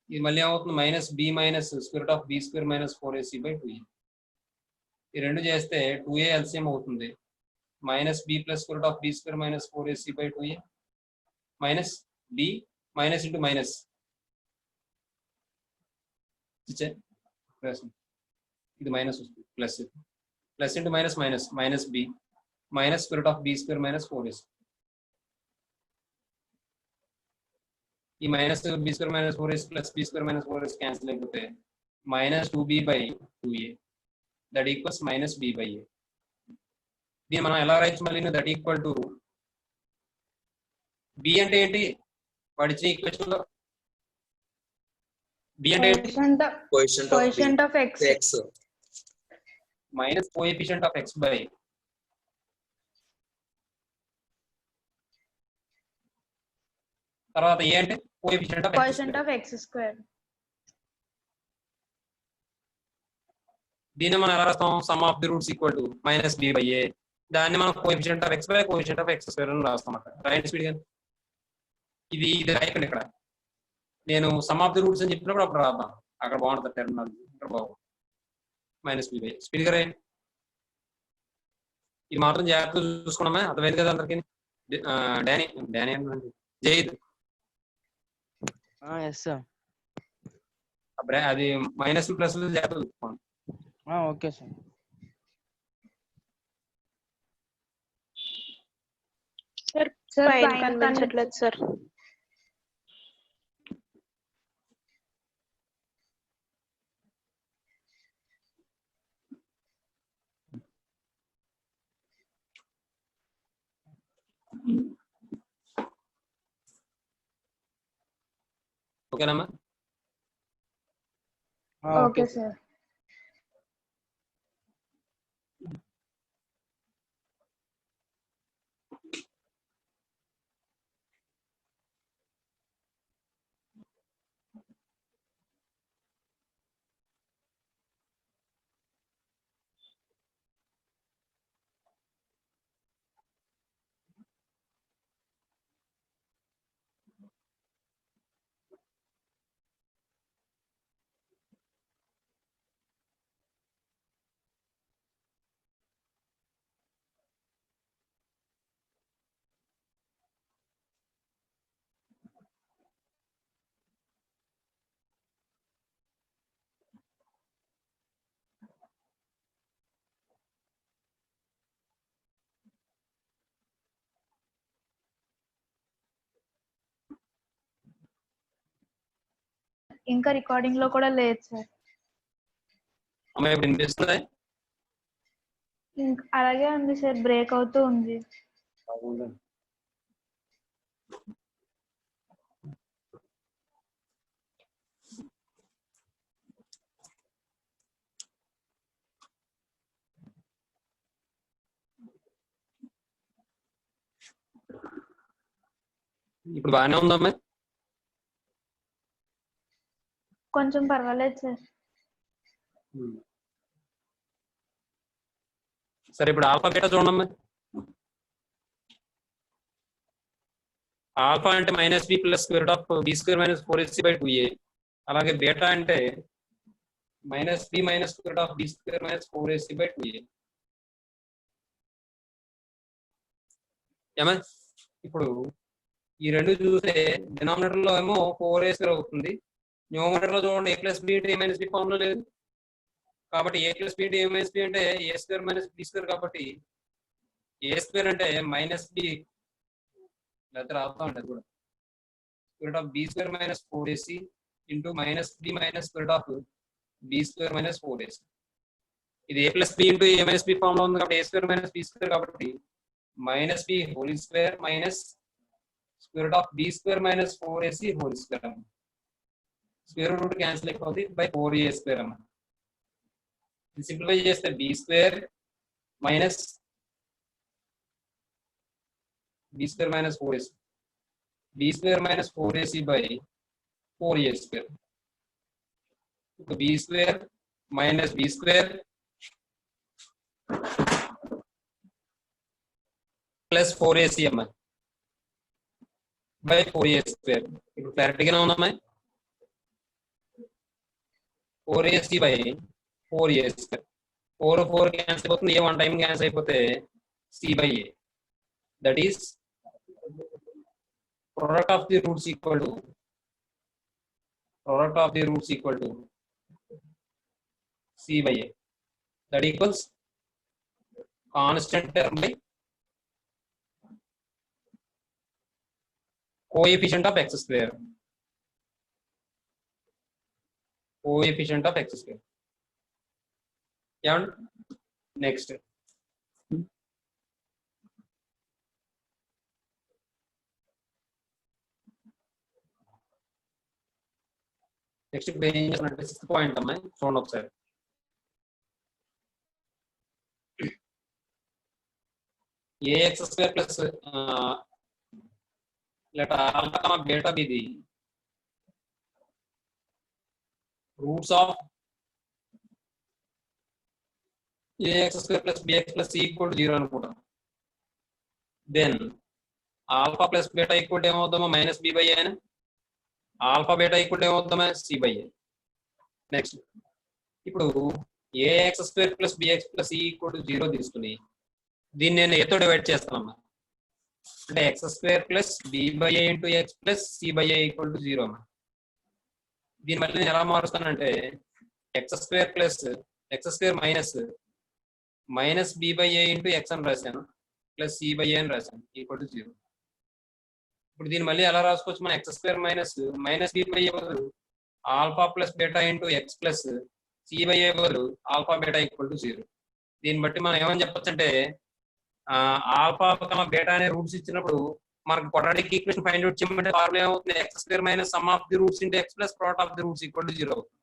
ఇది మళ్ళీ ఏమవుతుంది, minus b minus square root of b square minus 4ac by 2a. ఈ రెండు చేస్తే 2a LCM అవుతుంది, minus b plus square root of b square minus 4ac by 2a minus b minus into minus ఇది minus వస్తుంది, plus plus into minus minus minus b minus square root of b square minus 4ac. ఈ minus b square minus 4ac plus b square minus 4ac cancel అయిపోతే minus 2b by 2a that equals minus b by a. దీన్ని మనం ఎలా రాయొచ్చు మళ్ళీ, that equal to b అంటే ఏంటి వాడి ఇచ్చిన ఈక్వేషన్ లో, b అంటే ఏంటి, coefficient of x minus coefficient of x by తర్వాత ఏ అంటే కోఎఫిషియంట్ ఆఫ్ x స్క్వేర్. దీన్ని మనం ఎలా రాస్తాం, some of the roots equal to minus b by a. దాన్ని మనం coefficient of x by coefficient of x square అని రాస్తాం అక్కడ. రాయండి స్పీడ్ గా. ఇది రాయకండి, ఇక్కడ నేను సమ్ ఆఫ్ ది రూట్స్ అని చెప్పినప్పుడు అప్పుడు రాద్దాం, అక్కడ బాగుంటుంది టెర్మినాలజీ, ఇక్కడ బాగుంది. మైనస్ b బై స్పీడ్ గా రాయండి. ఇది మాత్రం జాగ్రత్తగా చూసుకున్నామా, అర్థమైంది కదా అందరికి? డానీ డానీ అంటే జైద్, అది మైనస్ ప్లస్ జాగ్రత్తగా చూసుకోండి. Okay sir. సార్ కనిపించట్లేదు సార్. ఓకేనమ్మా? Okay sir. ఇంకా రికార్డింగ్ లో కూడా లేదు సార్. అమ్మ ఇప్పుడు వినిపిస్తుందా? అలాగే ఉంది సార్, బ్రేక్ అవుతూ ఉంది. ఇప్పుడు బాగానే ఉందమ్మా? కొంచెం పర్వాలేదు సార్. సరే ఇప్పుడు ఆల్ఫా బీటా చూడమ్మా. ఆల్ఫా అంటే -b plus square root of b square minus 4ac/2a. అలాగే బీటా అంటే -b minus square root of b square minus 4ac/2a. ఏమా? ఇప్పుడు ఈ రెండు చూస్తే డినామినేటర్ లో ఏమో 4a² అవుతుంది, న్యూమరేటర్ లో చూడండి a+b ఫామ్ లో లేదు. కాబట్టి a+b అంటే a² మైనస్ b² కాబట్టి a² అంటే -b లేదా రాద్దాం అండి కూడా square of b² minus 4ac into -b minus square of b² minus 4ac. ఇది a+b ఇంటూ a-b ఫామ్ లో ఉంది కాబట్టి a² మైనస్ b² కాబట్టి -b whole square minus square of b² minus 4ac whole square అమ్మ. Square root cancel అయిపోతుంది by 4a² అమ్మ. ఇది simplify చేస్తే b² minus b² minus 4ac b² minus 4ac by 4a². b² minus b² plus 4ac అమ్మ by 4a². ఇప్పుడు క్లారిటీగానే ఉందమ్మా? 4ac by 4a². 4 cancel అయిపోతుంది, ఏ 1 time cancel అయిపోతే c/a. That is product of the roots equal to c/a. That equals constant term by coefficient of x square. And next ఇప్పుడు ఏం చేస్తున్నట్టు 6th point అమ్మాయి చూడండి ఒకసారి. ax² plus let alpha beta be the roots of ax² plus bx plus c equal to 0 అనుకుంటాం. Then alpha plus beta equal to ఏమవుతామో -b/a అని, alpha beta equal to ఏమవుతామా c/a. నెక్స్ట్ ఇప్పుడు ax² plus bx plus c equal to 0 తీసుకుని దీన్ని నేను a తో divide చేస్తానమ్మా. అంటే x² plus b/a into x plus c/a equal to 0 అమ్మా. దీని మళ్ళీ నేను ఎలా మారుస్తానంటే x² minus b/a into x అని రాశాను ప్లస్ c/a అని రాశాను ఈక్వల్ టు 0. ఇప్పుడు దీన్ని మళ్ళీ ఎలా రాసుకోవచ్చు మనం? x² మైనస్ b/a బదులు alpha plus beta into x plus c/a బదులు ఆల్ఫా బీటా ఈక్వల్ టు 0. దీన్ని బట్టి మనం ఏమని చెప్పొచ్చు అంటే ఆల్ఫా బీటా అనే రూట్స్ ఇచ్చినప్పుడు మనకి క్వాడ్రాటిక్ ఈక్వేషన్ ఫైండ్ అవుట్ చేయమంటే ఫార్ములా ఏమవుతుంది? X square minus sum of the roots into x plus product of the roots equal to 0 అవుతుంది.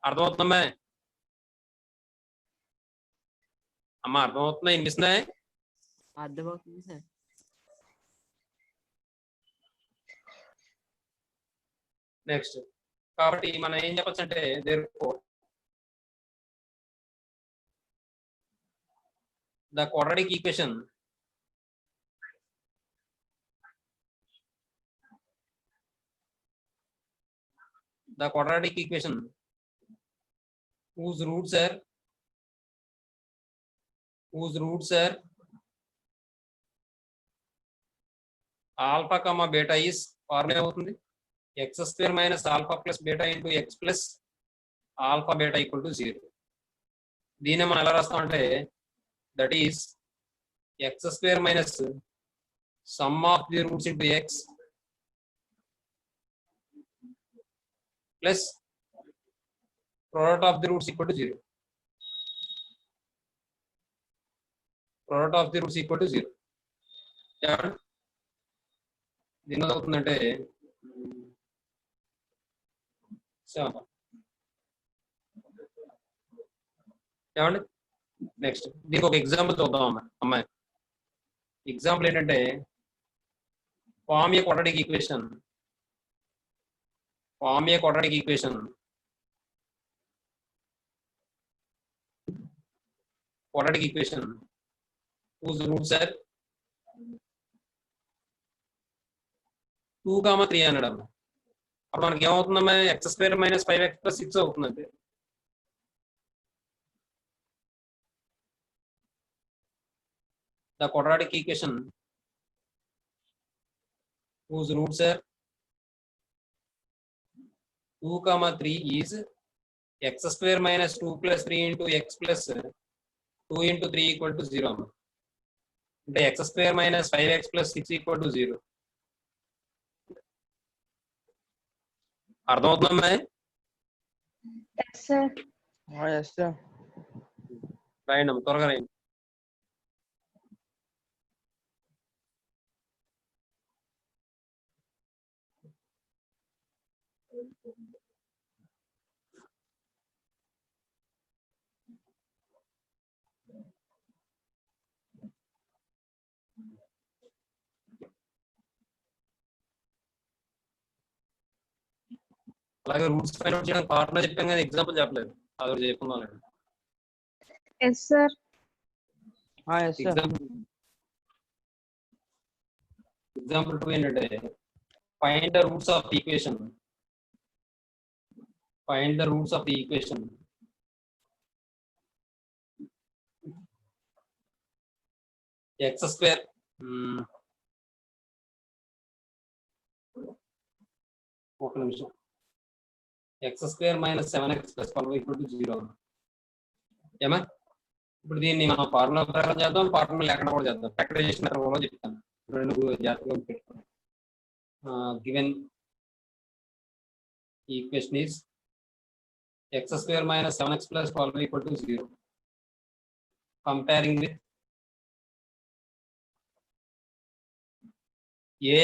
అర్థమవుతుందమ్మా? అమ్మా అర్థమవుతుందా? వినిపిస్తుందా? అర్థమవుతుంది సార్. నెక్స్ట్ కాబట్టి మనం ఏం చెప్పొచ్చు అంటే the quadratic equation whose roots are alpha comma beta is formula ఏమవుతుంది? X square minus alpha plus beta into x plus alpha beta equal to 0. దీన్ని మనం ఎలా రాస్తాం అంటే that is x square minus sum of the roots into x plus product of the roots equal to 0. Product of the roots equal to 0. దీని అవుతుందంటే ఏమండి next దీనికి ఒక ఎగ్జాంపుల్ చూద్దాం అమ్మాయి. ఎగ్జాంపుల్ ఏంటంటే form a quadratic equation whose roots are 2, 3 అనడం. అప్పుడు మనకి ఏమవుతుందమ్మా? X square minus 5x plus 6 అవుతుందండి. The quadratic equation whose roots are 2, 3 is x square minus 2 plus 3 into x plus 2 into 3 equal to 0. అంటే x square minus 5x plus 6 equal to 0. అర్థమవుతుందమ్మా? Yes, sir. Yes, sir. రాయండి అమ్మ, త్వరగా రాయండి. అలాగే roots find out చేయడానికి formula చెప్పాం కానీ example చెప్పలేదు. అది చెప్పుకుందాం. Yes, sir. Yes, sir. Example 2 ఏంటంటే find the roots of equation X square ఒక నిమిషం X square minus 7x plus 12 equal to 0. ఏమా ఇప్పుడు దీన్ని మనం ఫార్ములా ప్రకారం చేద్దాం, ఫార్ములా లేకుండా కూడా చేద్దాం. ఫ్యాక్టరైజేషన్ కూడా చెప్తాను. రెండు జాగ్రత్తగా పెట్టుకోండి. Given equation is x square minus 7x plus 12 equal to 0. Comparing with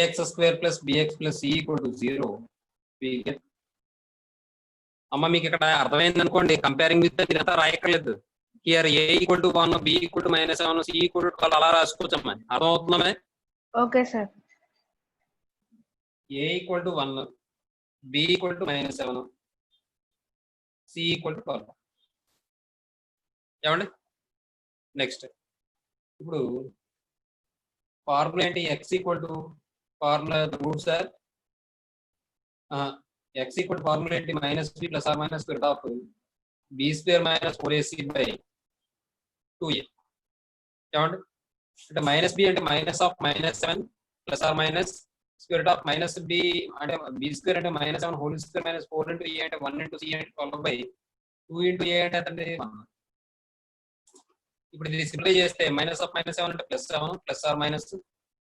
ax square plus bx plus c equal to 0. అమ్మ మీకు ఇక్కడ అర్థమైంది అనుకోండి. కంపేరింగ్ విత్ ఇదంతా రాయక్కర్లేదు. Here a equal to 1, b equal to -7, c equal to 12 అలా రాసుకోవచ్చు అమ్మా. అర్థమవుతుందమ్మా? Okay, sir. a equal to 1, b equal to -7, c equal to 12. ఏమండి నెక్స్ట్ ఇప్పుడు ఫార్ములా ఏంటి? x equal to formula roots or x equal to formula ఏంటి? -b plus or minus square of b square minus 4ac by 2a. ఏమండి అంటే -b అంటే minus of -7 plus or minus square of -b అంటే b square అంటే -7 whole square minus 4 into a అంటే 1 into c అంటే 12 by 2 into a అంటే అతని 1. ఇప్పుడు ఇది సింప్లిఫై చేస్తే మైనస్ ఆఫ్ -7 అంటే +7 plus or minus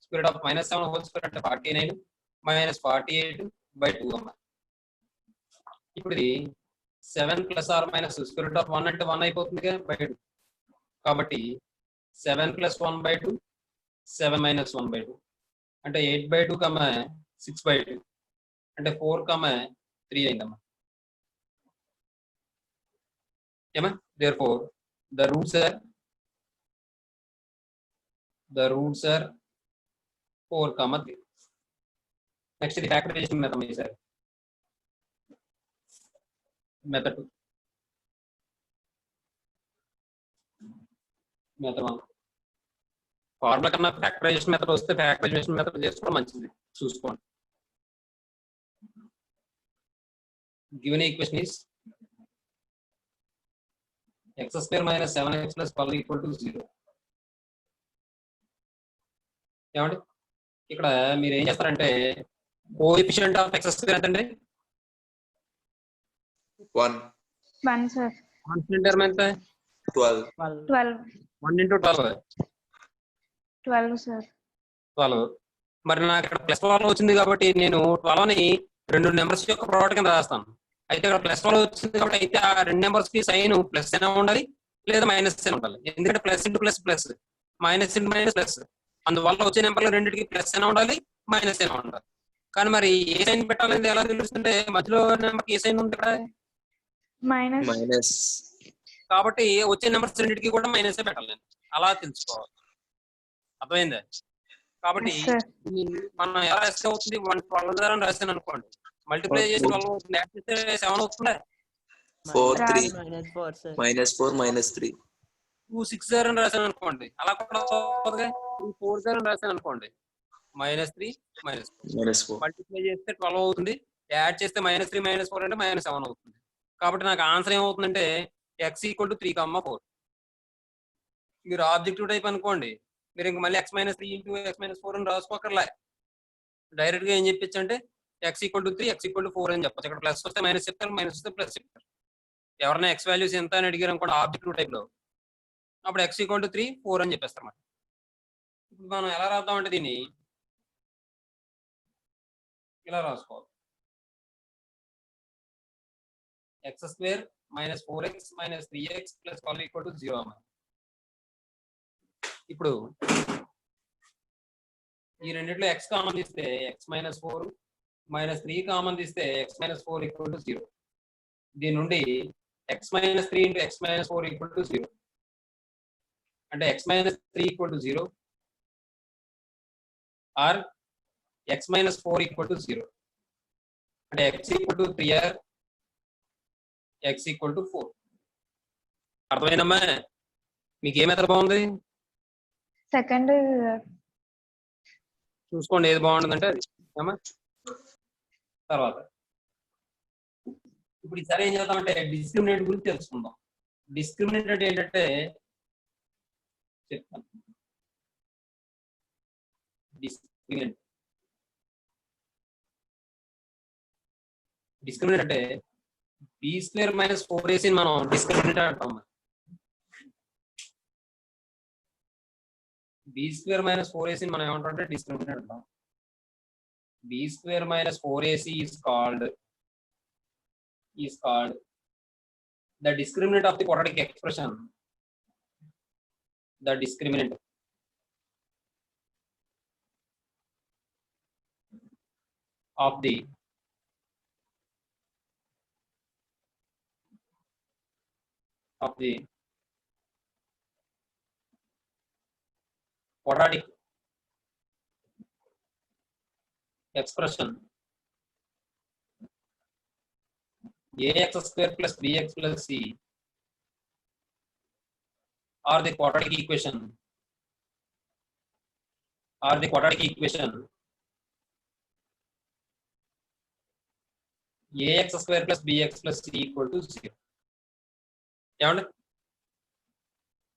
square of -7 whole square అంటే 49 మైనస్ 48 బై 2 అమ్మ. ఇప్పుడు ఇది 7 plus or minus square of 1 అంటే 1 అయిపోతుంది కదా బై 2. కాబట్టి 7 plus 1 by 2, 7 minus 1 by 2. అంటే 8 by 2, 6 by 2. అంటే 4, 3 అయిందమ్మా. ఏమా? Therefore, the roots are 4, 3. Next ఇది factorization method చేశారు. Method 2. Method 1. ఫార్ములా కన్నా ఫ్యాక్టరైజేషన్ మెథడ్ వస్తే ఫ్యాక్టరైజేషన్ మెథడ్ చేసుకోవడం మంచిది. చూసుకోండి. Given equation is x² - 7x + 12 = 0. ఏమండి ఇక్కడ మీరు ఏం చేస్తారంటే కోఎఫిషియంట్ ఆఫ్ x² ఎంతండి? 1. 1 sir. కాన్స్టెంట్ టర్మ్ ఎంత? 12. 12. 1 × 12. 12 sir. 12. మరి నాకు ఇక్కడ +12 వచ్చింది కాబట్టి నేను 12ని 2 నెంబర్స్ యొక్క ప్రోడక్ట్ కింద రాస్తాను. అయితే ఇక్కడ +12 వచ్చింది కాబట్టి అయితే ఆ 2 నెంబర్స్ కి సైన్ ప్లస్ అయినా ఉండాలి లేదా మైనస్ అయినా ఉండాలి. ఎందుకంటే plus into plus plus, minus into minus plus, అందువల్ల వచ్చే నెంబర్లు రెండింటికి ప్లస్ అయినా ఉండాలి మైనస్ అయినా ఉండాలి. కానీ మరి ఏ సైన్ పెట్టాలని ఎలా తెలుస్తుంటే మధ్యలో నెంబర్కి ఏ సైన్ ఉంది ఇక్కడ? Minus. కాబట్టి వచ్చే నెంబర్స్ రెండింటికి కూడా మైనస్ పెట్టాలి నేను. అలా తెలుసుకోవాలి. అర్థమైందా? కాబట్టి Yes, sir. మనం ఎలా రాస్తే అవుతుంది? 12 అని రాస్తాను అనుకోండి, మల్టిప్లై చేసి 12 అవుతుంది, యాడ్ చేస్తే 7 అవుతుందా? 4, 3. -4 sir. -4, -3. 2 6 అని రాశాను అనుకోండి, అలా కూడా అవుతుందిగా. 2 4 అని రాశాను అనుకోండి, -3 -4 -4. మల్టిప్లై చేస్తే 12 అవుతుంది, యాడ్ చేస్తే -3 -4 అంటే -7 అవుతుంది. కాబట్టి నాకు ఆన్సర్ ఏమవుతుందంటే x = 3, 4. మీరు ఆబ్జెక్టివ్ టైప్ అనుకోండి, మీరు ఇంక మళ్ళీ x - 3 × x - 4 అని రాసుకోకర్లే. డైరెక్ట్ గా ఏం చెప్పచ్చు అంటే x = 3, x = 4 అని చెప్పచ్చు. ఇక్కడ ప్లస్ వస్తే మైనస్ చెప్తారు, మైనస్ వస్తే ప్లస్ చెప్తారు. ఎవరైనా x వాల్యూస్ ఎంత అని అడిగారు అనుకోండి ఆబ్జెక్టివ్ టైప్ లో, అప్పుడు x = 3, 4 అని చెప్పేస్తారు అన్నమాట. ఇప్పుడు మనం ఎలా రాద్దామంటే దీన్ని ఇలా రాసుకోవాలి. x² - 4x - 3x + 12 = 0 అన్నమాట. ఇప్పుడు ఈ రెండిట్లో x కామన్ తీస్తే x - 4 - 3 కామన్ తీస్తే x - 4 = 0. దీని నుండి x - 3 × x - 4 = 0. అంటే x - 3 = 0 ఆర్ x - 4 = 0. అంటే x = 3 ఆర్ x = 4. అర్థమైందమ్మా? మీకు ఏ మెథడ్ బాగుంది? Second చూసుకోండి ఏది బాగుంటుందంటే అది. ఏమా తర్వాత ఇప్పుడు ఈసారి ఏం చేద్దామంటే డిస్క్రిమినెంట్ గురించి తెలుసుకుందాం. డిస్క్రిమినెంట్ అంటే ఏంటంటే చెప్తాను. డిస్క్రిమినెంట్ అంటే b² - 4ac మనం డిస్క్రిమినెంట్ అంటాం. b² - 4ac మనం ఏమంటాం? డిస్క్రిమినెంట్ అంటాం. b² - 4ac is called the discriminant of the quadratic expression. The discriminant of the quadratic expression ax² + bx + c or the quadratic equation ax² + bx + c = 0. ఏమండి?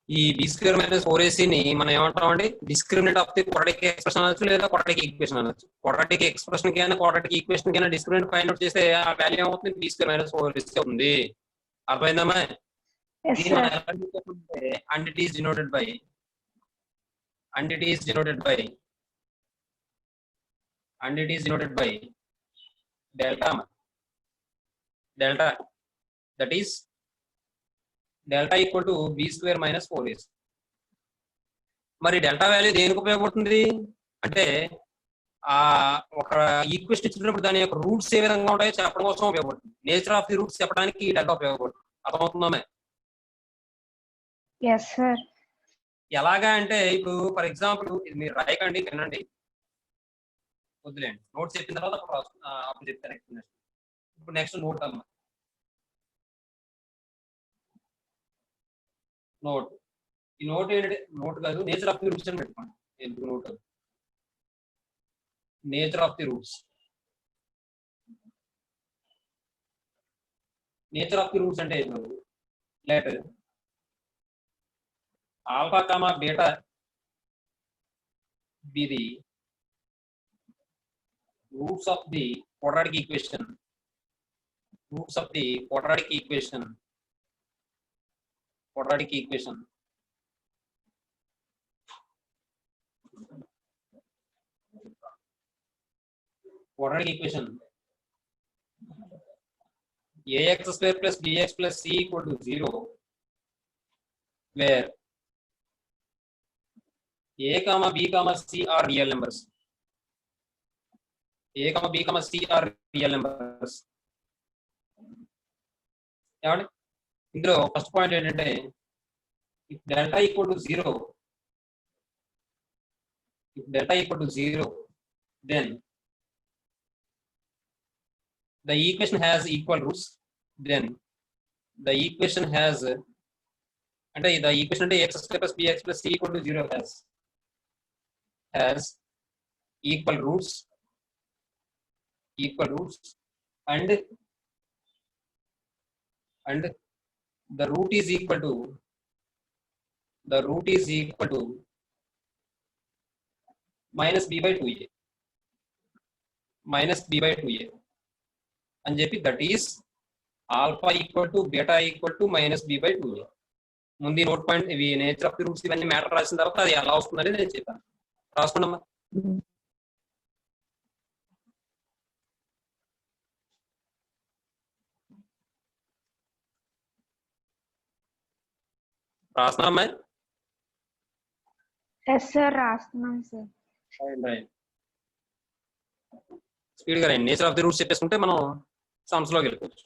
ఈ b² - 4ac ని మనం ఏమంటామండి? Discriminant of the quadratic expression అనొచ్చు లేదా quadratic equation అనొచ్చు. Quadratic expression కైనా quadratic equation కైనా డిస్క్రిమినెంట్ ఫైండ్ అవుట్ చేస్తే ఆ వాల్యూ ఏమవుతుంది? b² - 4ac అవుతుంది. అర్థమైందమ్మా? yes దీన్ని sir. మనం ఎలా చెప్తామంటే and it is denoted by delta, that is delta = b² - 4ac. మరి డెల్టా వాల్యూ దేనికి ఉపయోగపడుతుంది అంటే ఆ ఒక ఈక్వేషన్ ఇచ్చినప్పుడు దాని యొక్క రూట్స్ ఏ విధంగా ఉంటాయో చెప్పడం కోసం ఉపయోగపడుతుంది. నేచర్ ఆఫ్ ది రూట్స్ చెప్పడానికి డెల్టా ఉపయోగపడుతుంది. అర్థమవుతుందా? Yes, sir. ఎలాగా అంటే ఇప్పుడు ఫర్ ఎగ్జాంపుల్ ఇది మీరు రాయకండి, వినండి, వద్దులేండి. నోట్స్ చెప్పిన తర్వాత అప్పుడు చెప్తాను ఎక్స్ప్లెనేషన్. ఇప్పుడు నెక్స్ట్ నోట్ అమ్మ. నోట్. ఈ నోట్ ఏంటంటే నోట్ కాదు, నేచర్ ఆఫ్ ది రూట్స్ అని పెట్టుకోండి. ఎందుకు note? Nature of the roots. Nature of the roots అంటే let alpha comma beta be the roots of the quadratic equation. Roots of the quadratic equation. Quadratic equation. Quadratic equation. Ax square plus bx plus c equal to 0, where a comma b comma c are real numbers. A comma b comma c are real numbers. ఏమండి ఇందులో first point ఏంటంటే if delta equal to 0, if delta equal to 0, then the equation has equal roots. Then the equation has అంటే the equation అంటే x square plus bx plus c equal to 0 has equal roots and the root is equal to minus b by 2a అని చెప్పి that is alpha equal to beta equal to minus b by 2a. ముందు note point ఇవి nature of the roots ఇవన్నీ matter రాసిన తర్వాత అది ఎలా వస్తుందని నేను చెప్పాను. రాసుకున్నామా? రాస్తున్నామా? Yes, sir. రాస్తున్నాం సార్. స్పీడ్ గా రండి. నేచర్ ఆఫ్ ది రూట్స్ చెప్పేసుకుంటే మనం సమ్స్ లోకి వెళ్ళిపోవచ్చు.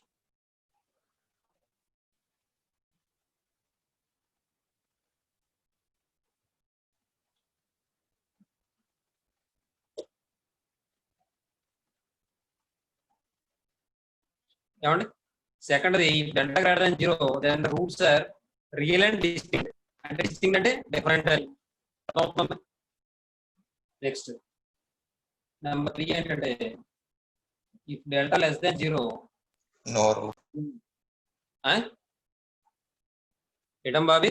ఏమండి secondary delta greater than 0, then the roots are real and distinct. అంటే డిస్టింక్ట్ అంటే డిఫరెంట్. నెక్స్ట్ నెంబర్ 3 ఏంటంటే if delta less than 0, No root. ఇటం బాబీ,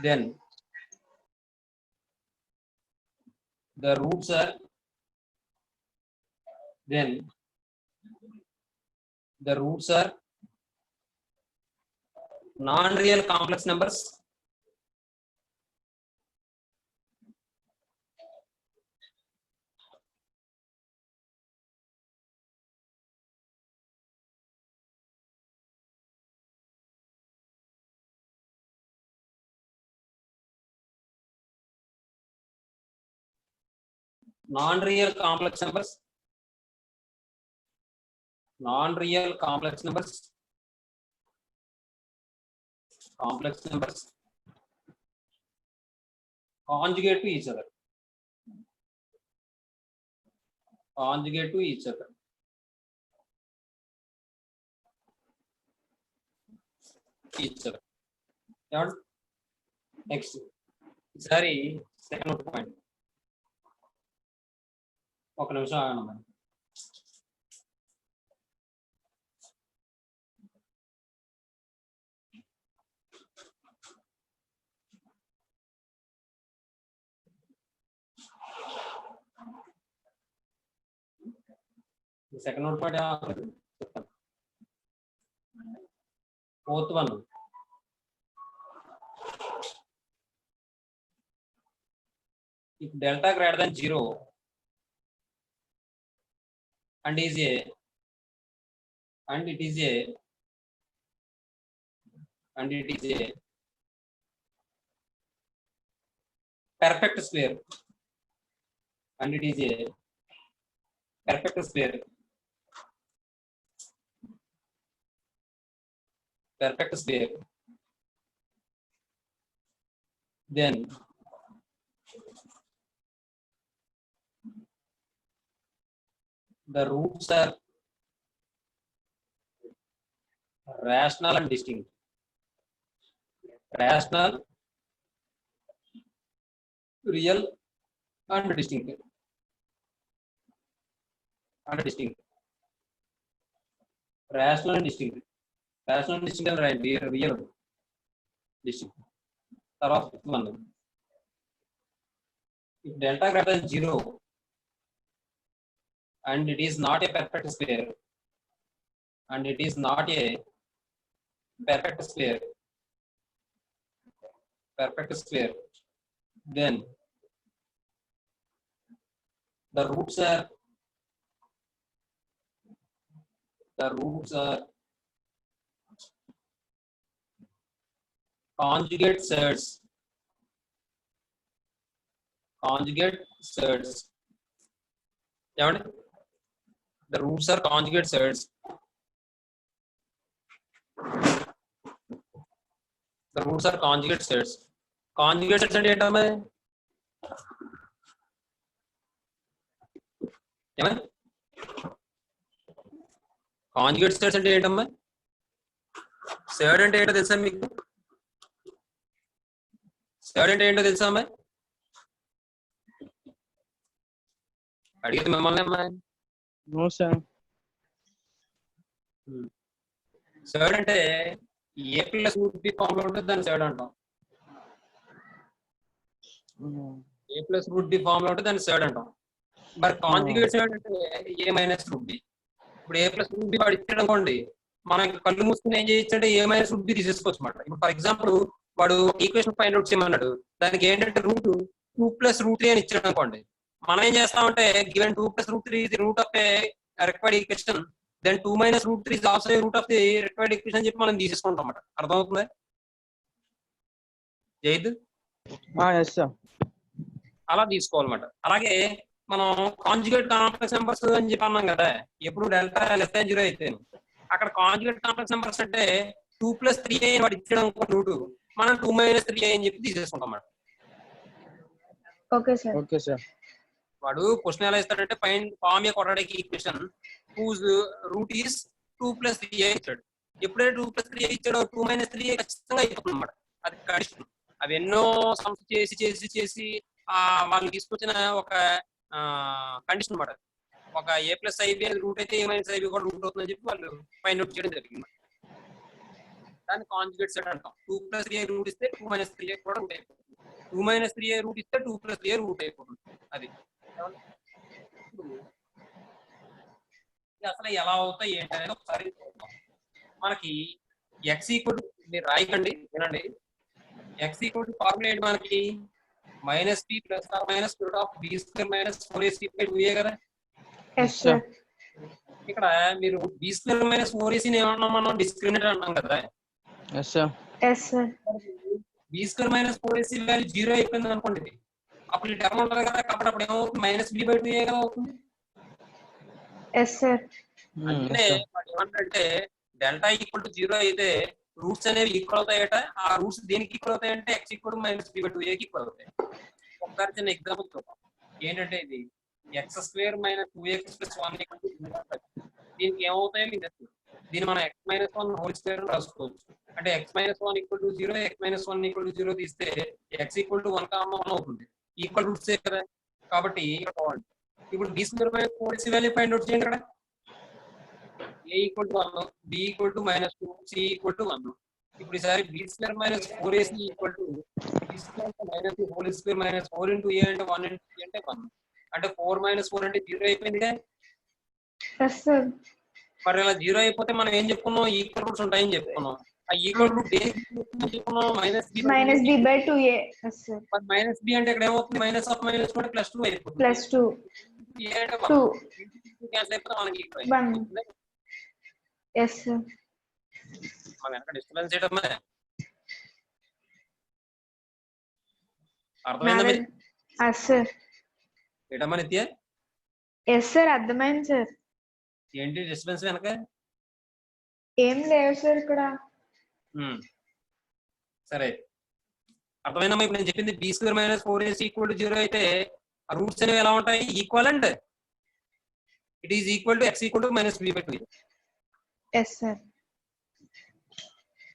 then the roots are non-real complex numbers. Non-real complex numbers. Conjugate to each other. Next, sorry, second point. ఒక నిమిషం ఆగండి. Second note point చెప్తాను. Fourth one, if delta greater than 0 and it is a and it is a perfect square, and it is a perfect square, perfect square, then the roots are rational and distinct. Rational, real, and distinct. And distinct. Rational and distinct. Rational and distinct and right. Real. Distinct. Taraf one. If delta greater than 0 and it is not a perfect square, and it is not a perfect square, then the roots are conjugate surds. The roots are conjugate surds. The roots are conjugate sets. Conjugate sets అంటే ఏంటమ్మా? ఏమా? Conjugate sets అంటే ఏంటమ్మా? Said అంటే ఏంటో తెలుసా మీకు? Said అంటే ఏంటో తెలుసా అమ్మా? అడిగితే మిమ్మల్ని అమ్మా. No, sir. సెడ్ అంటే a plus root B form లో ఉంటుంది దాన్ని సెడ్ అంటాం. ఏ ప్లస్ రూట్ బి ఫామ్ లో ఉంటుంది దాన్ని సెడ్ అంటాం. మరి కాంజుగేట్ సెడ్ అంటే ఏ మైనస్ రూట్ బి. ఇప్పుడు ఏ ప్లస్ రూట్ బి వాడు ఇచ్చాడు అనుకోండి, మనం కళ్ళు మూసుకుని ఏం చేయొచ్చు అంటే ఏ మైనస్ రూట్ బి తీసేసుకోవచ్చు అనమాట. ఇప్పుడు ఫర్ ఎగ్జాంపుల్ వాడు ఈక్వేషన్ ఫైండ్ అవుట్ చేయమన్నాడు, దానికి ఏంటంటే రూట్ 2 + √3 అని ఇచ్చాడు అనుకోండి, మనం ఏం చేస్తామంటే given 2 + √3 is the root of a required equation, then 2 - √3 is also a root of the required equation అని చెప్పి మనం తీసేసుకుంటాం అన్నమాట. అర్థమవుతుందా జైద్? Yes, sir. అలా తీసుకోవాలన్నమాట. అలాగే మనం కాంజుగేట్ కాంప్లెక్స్ నెంబర్స్ అని చెప్పి అన్నాం కదా, ఎప్పుడు డెల్టా <0 అయితే అక్కడ కాంజుగేట్ కాంప్లెక్స్ నెంబర్స్ అంటే 2 + 3a వాడు ఇచ్చాడు అనుకో రూట్, మనం 2 - 3a అని చెప్పి తీసేసుకుంటాం అన్నమాట. Okay, sir. Okay, sir. వాడు క్వశ్చన్ ఎలా ఇస్తాడంటే form a quadratic equation whose root is 2 + 3a ఇచ్చాడు. ఎప్పుడైతే 2 + 3a ఇచ్చాడో 2 - 3a ఖచ్చితంగా అయిపోతుంది అన్నమాట. అది కండిషన్. అవి ఎన్నో సమ్స్ చేసి చేసి చేసి వాళ్ళు తీసుకొచ్చిన ఒక కండిషన్ అన్నమాట. ఒక a + ib అనేది రూట్ అయితే a - ib కూడా రూట్ అవుతుందని చెప్పి వాళ్ళు ఫైండ్ అవుట్ చేయడం జరిగింది. దాన్ని కాంజుగేట్ సెట్ అంటాం. 2 + 3a రూట్ ఇస్తే 2 - 3a కూడా రూట్ అయిపోతుంది. 2 - 3a రూట్ ఇస్తే 2 + 3a రూట్ అయిపోతుంది. అది అసలు ఎలా అవుతాయి ఏంటి అనేది ఒకసారి చూద్దాం. మనకి x మీరు రాయకండి, వినండి. x ఫార్ములా ఏంటి మనకి? -b + or -b² - 4ac/2a కదా. Yes, sir. ఇక్కడ మీరు b² - 4ac ఏమన్నాం మనం? డిస్క్రిమినేట్ అన్నాం కదా. Yes, sir. Yes, sir. b² - 4ac value 0 అయిపోయింది అనుకోండి, అప్పుడు ఈ టర్మ్ ఉంటుంది కదా, కాబట్టి అప్పుడు ఏమవుతుంది? -b/2a కదా అవుతుంది. Yes, sir. అంటే ఏమంటే డెల్టా = 0 అయితే రూట్స్ అనేవి ఈక్వల్ అవుతాయట. ఆ రూట్స్ దేనికి ఈక్వల్ అవుతాయంటే x = -b/2a కి ఈక్వల్ అవుతాయి. ఒకసారి చిన్న ఎగ్జాంపుల్ చూద్దాం. ఏంటంటే ఇది x² - 2x + 1 = దీనికి ఏమవుతాయో మీకు తెలుసు. దీన్ని మనం x - 1 హోల్ స్క్వేర్ అని రాసుకోవచ్చు. అంటే x - 1 = 0, x - 1 = 0 తీస్తే x = 1, 1 అవుతుంది. ఈక్వల్ రూట్స్ కదా. కాబట్టి ఇప్పుడు b² - 4ac value find out చేయండి. ఇక్కడ a = 1, b = -2, c = 1. ఇప్పుడు ఈసారి b² - 4ac = b² - 2 whole square - 4 × a అంటే 1 × c అంటే 1. అంటే 4 - 4 అంటే 0 అయిపోయింది కదా. Yes, sir. మరి ఇలా 0 అయిపోతే మనం ఏం చెప్పుకున్నాం? ఈక్వల్ రూట్స్ ఉంటాయని చెప్పుకున్నాం. ఆ ఈక్వల్ రూట్ దేనికి చెప్పుకున్నాం? -b/2a. Yes, sir. -b అంటే ఇక్కడ ఏమవుతుంది? -2 అయిపోతుంది. +2. a అంటే 2. 1 క్యాన్సిల్ అయిపోతే మనకి ఈక్వల్ 1. Yes, sir. మన వెనక డిస్టర్బెన్స్ చేయడమే. అర్థమైందా మీకు? సార్ ఏటమ్మా నిత్య? ఎస్ సార్ అర్థమైంది సార్. ఏంటి డిస్టర్బెన్స్ వెనక? ఏం లేవు సార్ ఇక్కడ. సరే అర్థమైందమ్మా? ఇప్పుడు నేను చెప్పింది బి స్క్వేర్ మైనస్ 4ac = 0 అయితే ఆ రూట్స్ అనేవి ఎలా ఉంటాయి? Equal and it is equal to x = -b/2. Yes sir.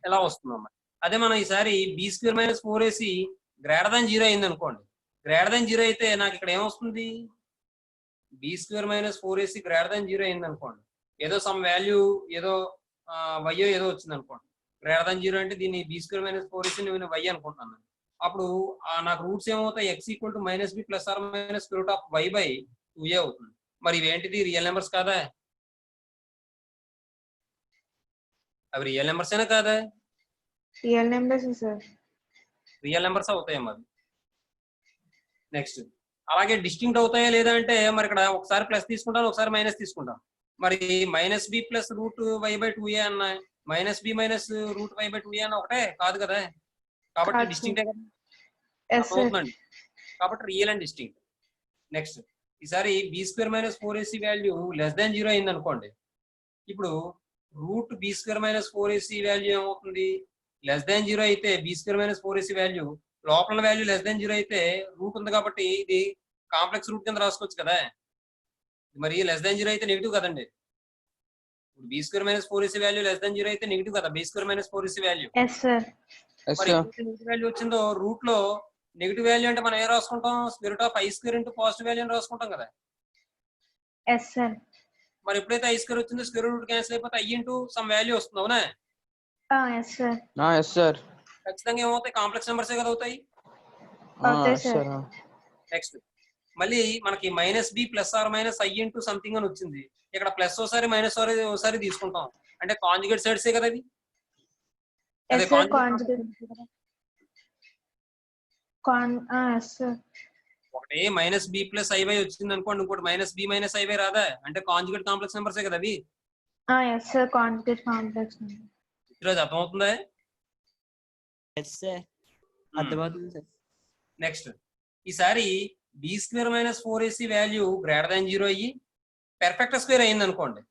ఎలా వస్తుందమ్మా? అదే మనం ఈసారి బి స్క్వేర్ మైనస్ 4ac >0 అయింది అనుకోండి. >0 అయితే నాకు ఇక్కడ ఏమొస్తుంది? బి స్క్వేర్ మైనస్ 4ac >0 అయింది అనుకోండి. ఏదో సమ్ వాల్యూ ఏదో వయ్యో ఏదో వచ్చింది అనుకోండి. >0 అంటే దీన్ని బి స్క్వేర్ మైనస్ 4ac నేను వై అనుకుంటున్నాను. అప్పుడు నాకు రూట్స్ ఏమవుతాయి? x = -b ± √y/2a అవుతుంది. మరి ఇవేంటిది? రియల్ నెంబర్స్ కాదా? అవి రియల్ నెంబర్స్ అయినా కాదా? Real numbers sir. Real numbers అవుతాయమ్మా అవి. నెక్స్ట్ అలాగే డిస్టింక్ట్ అవుతాయా లేదా అంటే మరి ఇక్కడ ఒకసారి ప్లస్ తీసుకుంటాను, ఒకసారి మైనస్ తీసుకుంటాను. మరి -b + √y/2a అన్న -b - √y/2a అన్న ఒకటే కాదు కదా? కాబట్టి కాదు డిస్టింక్టే కదా? Yes sir. అవుతుందండి. కాబట్టి రియల్ అండ్ డిస్టింక్ట్. నెక్స్ట్ ఈసారి B square minus 4ac value <0 అయింది అనుకోండి. ఇప్పుడు root b square minus 4ac value ఏమవుతుంది? <0 అయితే b square minus 4ac value లోపల వాల్యూ <0 అయితే రూట్ ఉంది కాబట్టి ఇది కాంప్లెక్స్ రూట్ కింద రాసుకోవచ్చు కదా? మరి <0 అయితే నెగిటివ్ కదండి. ఇప్పుడు B square minus 4ac value <0 అయితే నెగిటివ్ కదా? B square minus 4ac value yes sir. మరి నెగిటివ్ వాల్యూ వచ్చిందో రూట్ లో నెగిటివ్ వాల్యూ అంటే మనం ఏం రాసుకుంటాం? √i² పాజిటివ్ వాల్యూ అని రాసుకుంటాం కదా? Yes sir. మరి ఎప్పుడైతే i² వచ్చిందో స్క్వేర్ రూట్ క్యాన్సిల్ అయిపోతే i * సమ్ వాల్యూ వస్తుంది అవునా? Yes sir. Yes sir. ఖచ్చితంగా ఏమవుతాయి? కాంప్లెక్స్ నెంబర్సే కదా అవుతాయి. అవుతాయి ఎస్ సార్. సార్. నెక్స్ట్ మళ్ళీ మనకి -b ± i * సంథింగ్ అని వచ్చింది. ఇక్కడ ప్లస్ ఒకసారి మైనస్ ఒకసారి తీసుకుంటాం. అంటే కాంజుగేట్ సైడ్సే కదా అవి? అదే yes sir. Conjugate. Yes sir. ఒకటి -b + iy వచ్చింది అనుకోండి, ఇంకోటి -b - iy రాదా? అంటే కాంజుగేట్ కాంప్లెక్స్ నెంబర్సే కదా అవి? Yes sir. Conjugate complex number. ఈరోజు అర్థమవుతుందా? ఎస్ సార్ అర్థమవుతుంది సార్. నెక్స్ట్ ఈసారి B square minus 4ac value >0 అయ్యి పెర్ఫెక్ట్ స్క్వేర్ అయింది అనుకోండి.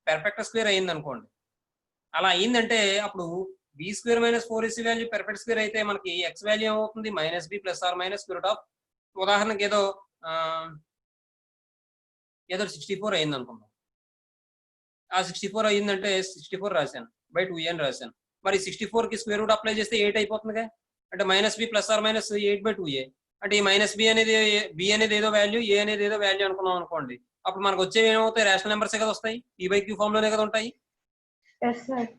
పెర్ఫెక్ట్ స్క్వేర్ అయింది అనుకోండి. అలా అయిందంటే అప్పుడు B square minus 4ac value perfect square అయితే మనకి x వాల్యూ ఏమవుతుంది? -b ± ఉదాహరణకి ఏదో 64 అయింది అనుకుందాం. ఆ 64 అయిందంటే 64 రాశాను /2a అని రాశాను. మరి 64 కి స్క్వేర్ రూట్ అప్లై చేస్తే 8 అయిపోతుందిగా? అంటే -b ± 8/2a. అంటే ఈ -b అనేది b అనేది ఏదో వాల్యూ, a అనేది ఏదో వాల్యూ అనుకున్నాం అనుకోండి. అప్పుడు మనకు వచ్చేవి ఏమవుతాయి? రేషనల్ నెంబర్సే కదా వస్తాయి. p/q ఫామ్ లోనే కదా ఉంటాయి. Yes sir.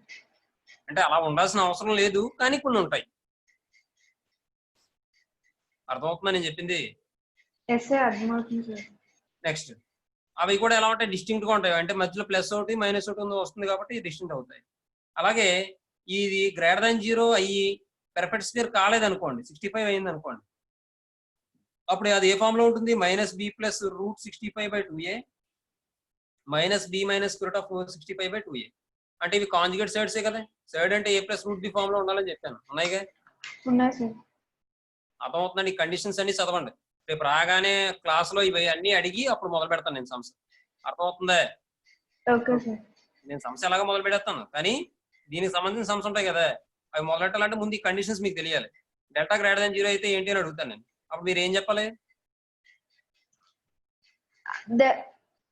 అంటే అలా ఉండాల్సిన అవసరం లేదు, కానీ కొన్ని ఉంటాయి. అర్థమవుతుందా నేను చెప్పింది? Yes sir. అర్థమవుతుంది సార్. నెక్స్ట్ అవి కూడా ఎలా ఉంటాయి? డిస్టింక్ట్ గా ఉంటాయి. అంటే మధ్యలో ప్లస్ ఒకటి మైనస్ ఒకటి వస్తుంది కాబట్టి డిస్టింక్ట్ అవుతాయి. అలాగే ఇది >0 అయ్యి పెర్ఫెక్ట్ స్క్వేర్ కాలేదనుకోండి, 65 అయింది అనుకోండి. అప్పుడు అది ఏ ఫామ్ లో ఉంటుంది? -b + √65/2a -b - √65/2a. అంటే ఇవి కాంజుగేట్ సైడ్సే కదా? సైడ్ అంటే a + √b ఫామ్ లో ఉండాలని చెప్పాను. ఉన్నాయిగా? ఉన్నాయి సార్. అర్థమవుతుందండి? ఈ కండిషన్స్ అన్ని చదవండి. రేపు రాగానే క్లాస్ లో ఇవి అన్ని అడిగి అప్పుడు మొదలు పెడతాను నేను సమస్య. అర్థమవుతుందా? Okay sir. నేను సమస్య ఎలాగో మొదలు పెడతాను, కానీ దీనికి సంబంధించిన సమస్య ఉంటాయి కదా, అవి మొదలు పెట్టాలంటే ముందు ఈ కండిషన్స్ మీకు తెలియాలి. >0 అయితే ఏంటి అని అడుగుతాను నేను. అప్పుడు మీరు ఏం చెప్పాలి? The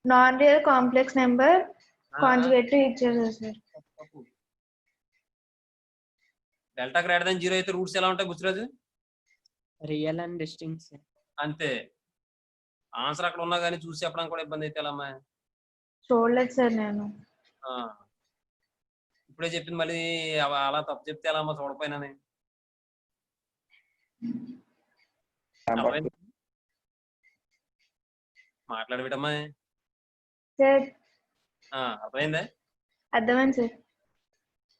non real complex number conjugate to each other sir. >0 అయితే రూట్స్ ఎలా ఉంటాయి Buchiraju? Real and distinct sir. అంతే. ఆన్సర్ అక్కడ ఉన్నా కానీ చూసి చెప్పడానికి కూడా ఇబ్బంది అయితే ఎలా అమ్మా? చూడలేదు సార్ నేను. ఇప్పుడే చెప్పింది మళ్ళీ అలా తప్పు చెప్తే ఎలా అమ్మా చూడపోయినాని? మాట్లాడబెట్టమ్మా. సార్ అర్థమైందా? అర్థమైంది సార్.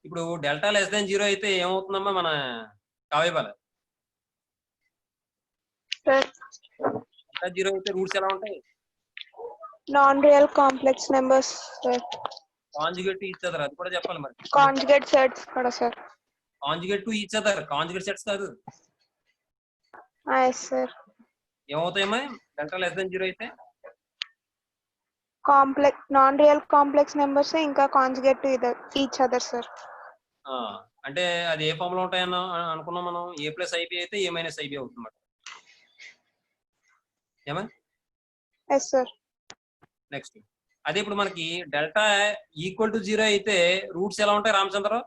ఇప్పుడు >0 అయితే ఏమవుతుందమ్మా మన కావ్యబాల? సార్ >0 అయితే రూట్స్ ఎలా ఉంటాయి? Non real complex numbers sir. Conjugate to each other, అది కూడా చెప్పాలి మరి. కాంజుగేట్ సెట్స్ కూడా sir. Conjugate to each other, conjugate sets కాదు. Yes, sir. ఏమవుతాయమ్మా డెల్టా లెస్ దెన్ 0 అయితే? Complex, non-real complex numbers ఇంకా conjugate to each other, sir. అంటే అది ఏ ఫామ్ లో ఉంటాయన్న అనుకున్నాం మనం. ఏ ప్లస్ ఐబి అయితే ఏ మైనస్ ఐబి అవుతుంది. ఏమా? Yes, sir. నెక్స్ట్ అదే ఇప్పుడు మనకి డెల్టా ఈక్వల్ టు 0 అయితే రూట్స్ ఎలా ఉంటాయి Ramachandrarao?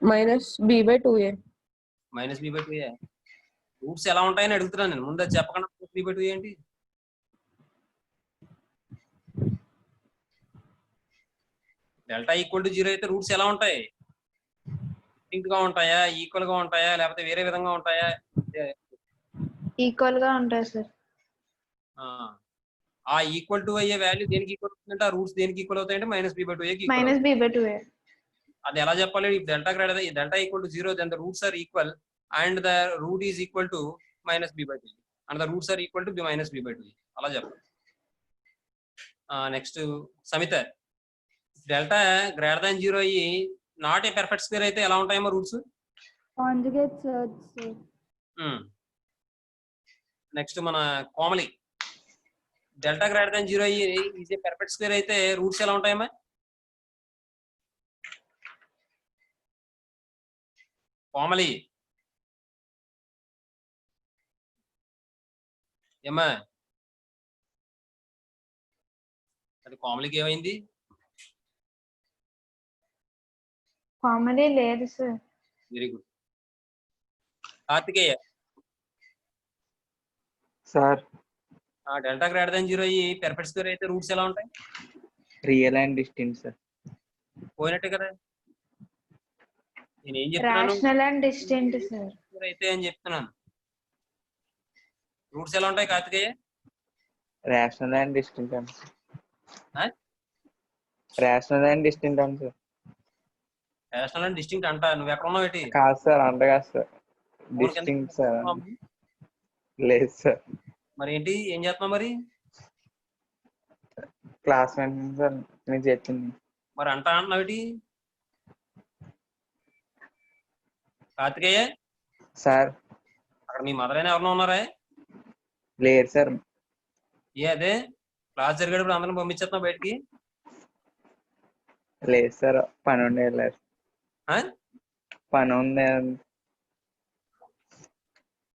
minus b by 2a. Minus B by 2a. Roots ఎలా ఉంటాయని అడుగుతున్నాను నేను. ముందు అది చెప్పకుండా బి బై 2 ఏంటి? డెల్టా ఈక్వల్ టు 0 అయితే రూట్స్ ఎలా ఉంటాయి? డిస్టింక్ట్ గా ఉంటాయా, ఈక్వల్ గా ఉంటాయా, లేకపోతే వేరే విధంగా ఉంటాయా? ఈక్వల్ గా ఉంటాయి సార్. ఆ ఈక్వల్ టు అయ్యే వాల్యూ దేనికి ఈక్వల్ అవుతుందంటే ఆ రూట్స్ దేనికి ఈక్వల్ అవుతాయంటే మైనస్ బి బై 2a కి మైనస్ బి బై 2a. అది ఎలా చెప్పాలి? Delta equal to 0 then the roots are equal and the root is equal to minus B by 2 and the roots are equal to minus B by 2 అలా చెప్పాలి. Next Samitha, delta greater than 0 అయ్యి not a perfect square అయితే ఎలా ఉంటాయేమో roots? Conjugate sir. Next మన Komali, delta greater than 0 అయ్యి is a perfect square అయితే roots ఎలా ఉంటాయమ్మా? కోమలి ఏమ్మా? అది కోమలికి ఏమైంది? కామెడీ లేదు సార్. Very good. Karthikeya, sir delta greater than 0 అయ్యి పర్ఫెక్ట్ స్క్వేర్ అయితే రూట్స్ ఎలా ఉంటాయి? Real and distinct sir. పోయినట్టే కదా. నేను ఏం చెప్తున్నాను? Rational and distinct sir. అయితే అని చెప్తున్నాను. రూట్స్ ఎలా ఉంటాయి కార్తికేయ? రేషనల్ అండ్ డిస్టింక్ట్ అండి. ఆ? రేషనల్ అండ్ డిస్టింక్ట్ అండి సార్. రేషనల్ అండ్ డిస్టింక్ట్ అంట. నువ్వు ఎక్కడ ఉన్నావు ఏంటి? కాదు సార్, అంత కాదు సార్, డిస్టింక్ట్ సార్. లేదు సార్. మరి ఏంటి ఏం చేస్తున్నావు మరి? క్లాస్ మేనేజ్ సార్ నేను చెప్పింది. మరి అంట అంటున్నావు ఏంటి కార్తికేయ? సార్ అక్కడ మీ మదర్ అయినా ఎవరైనా ఉన్నారా? లేదు సార్. అదే క్లాస్ జరిగేటప్పుడు అందరిని పంపించేస్తున్నావు బయటికి? లేదు సార్, పని ఉండి వెళ్ళారు. ఆ? పని ఉంది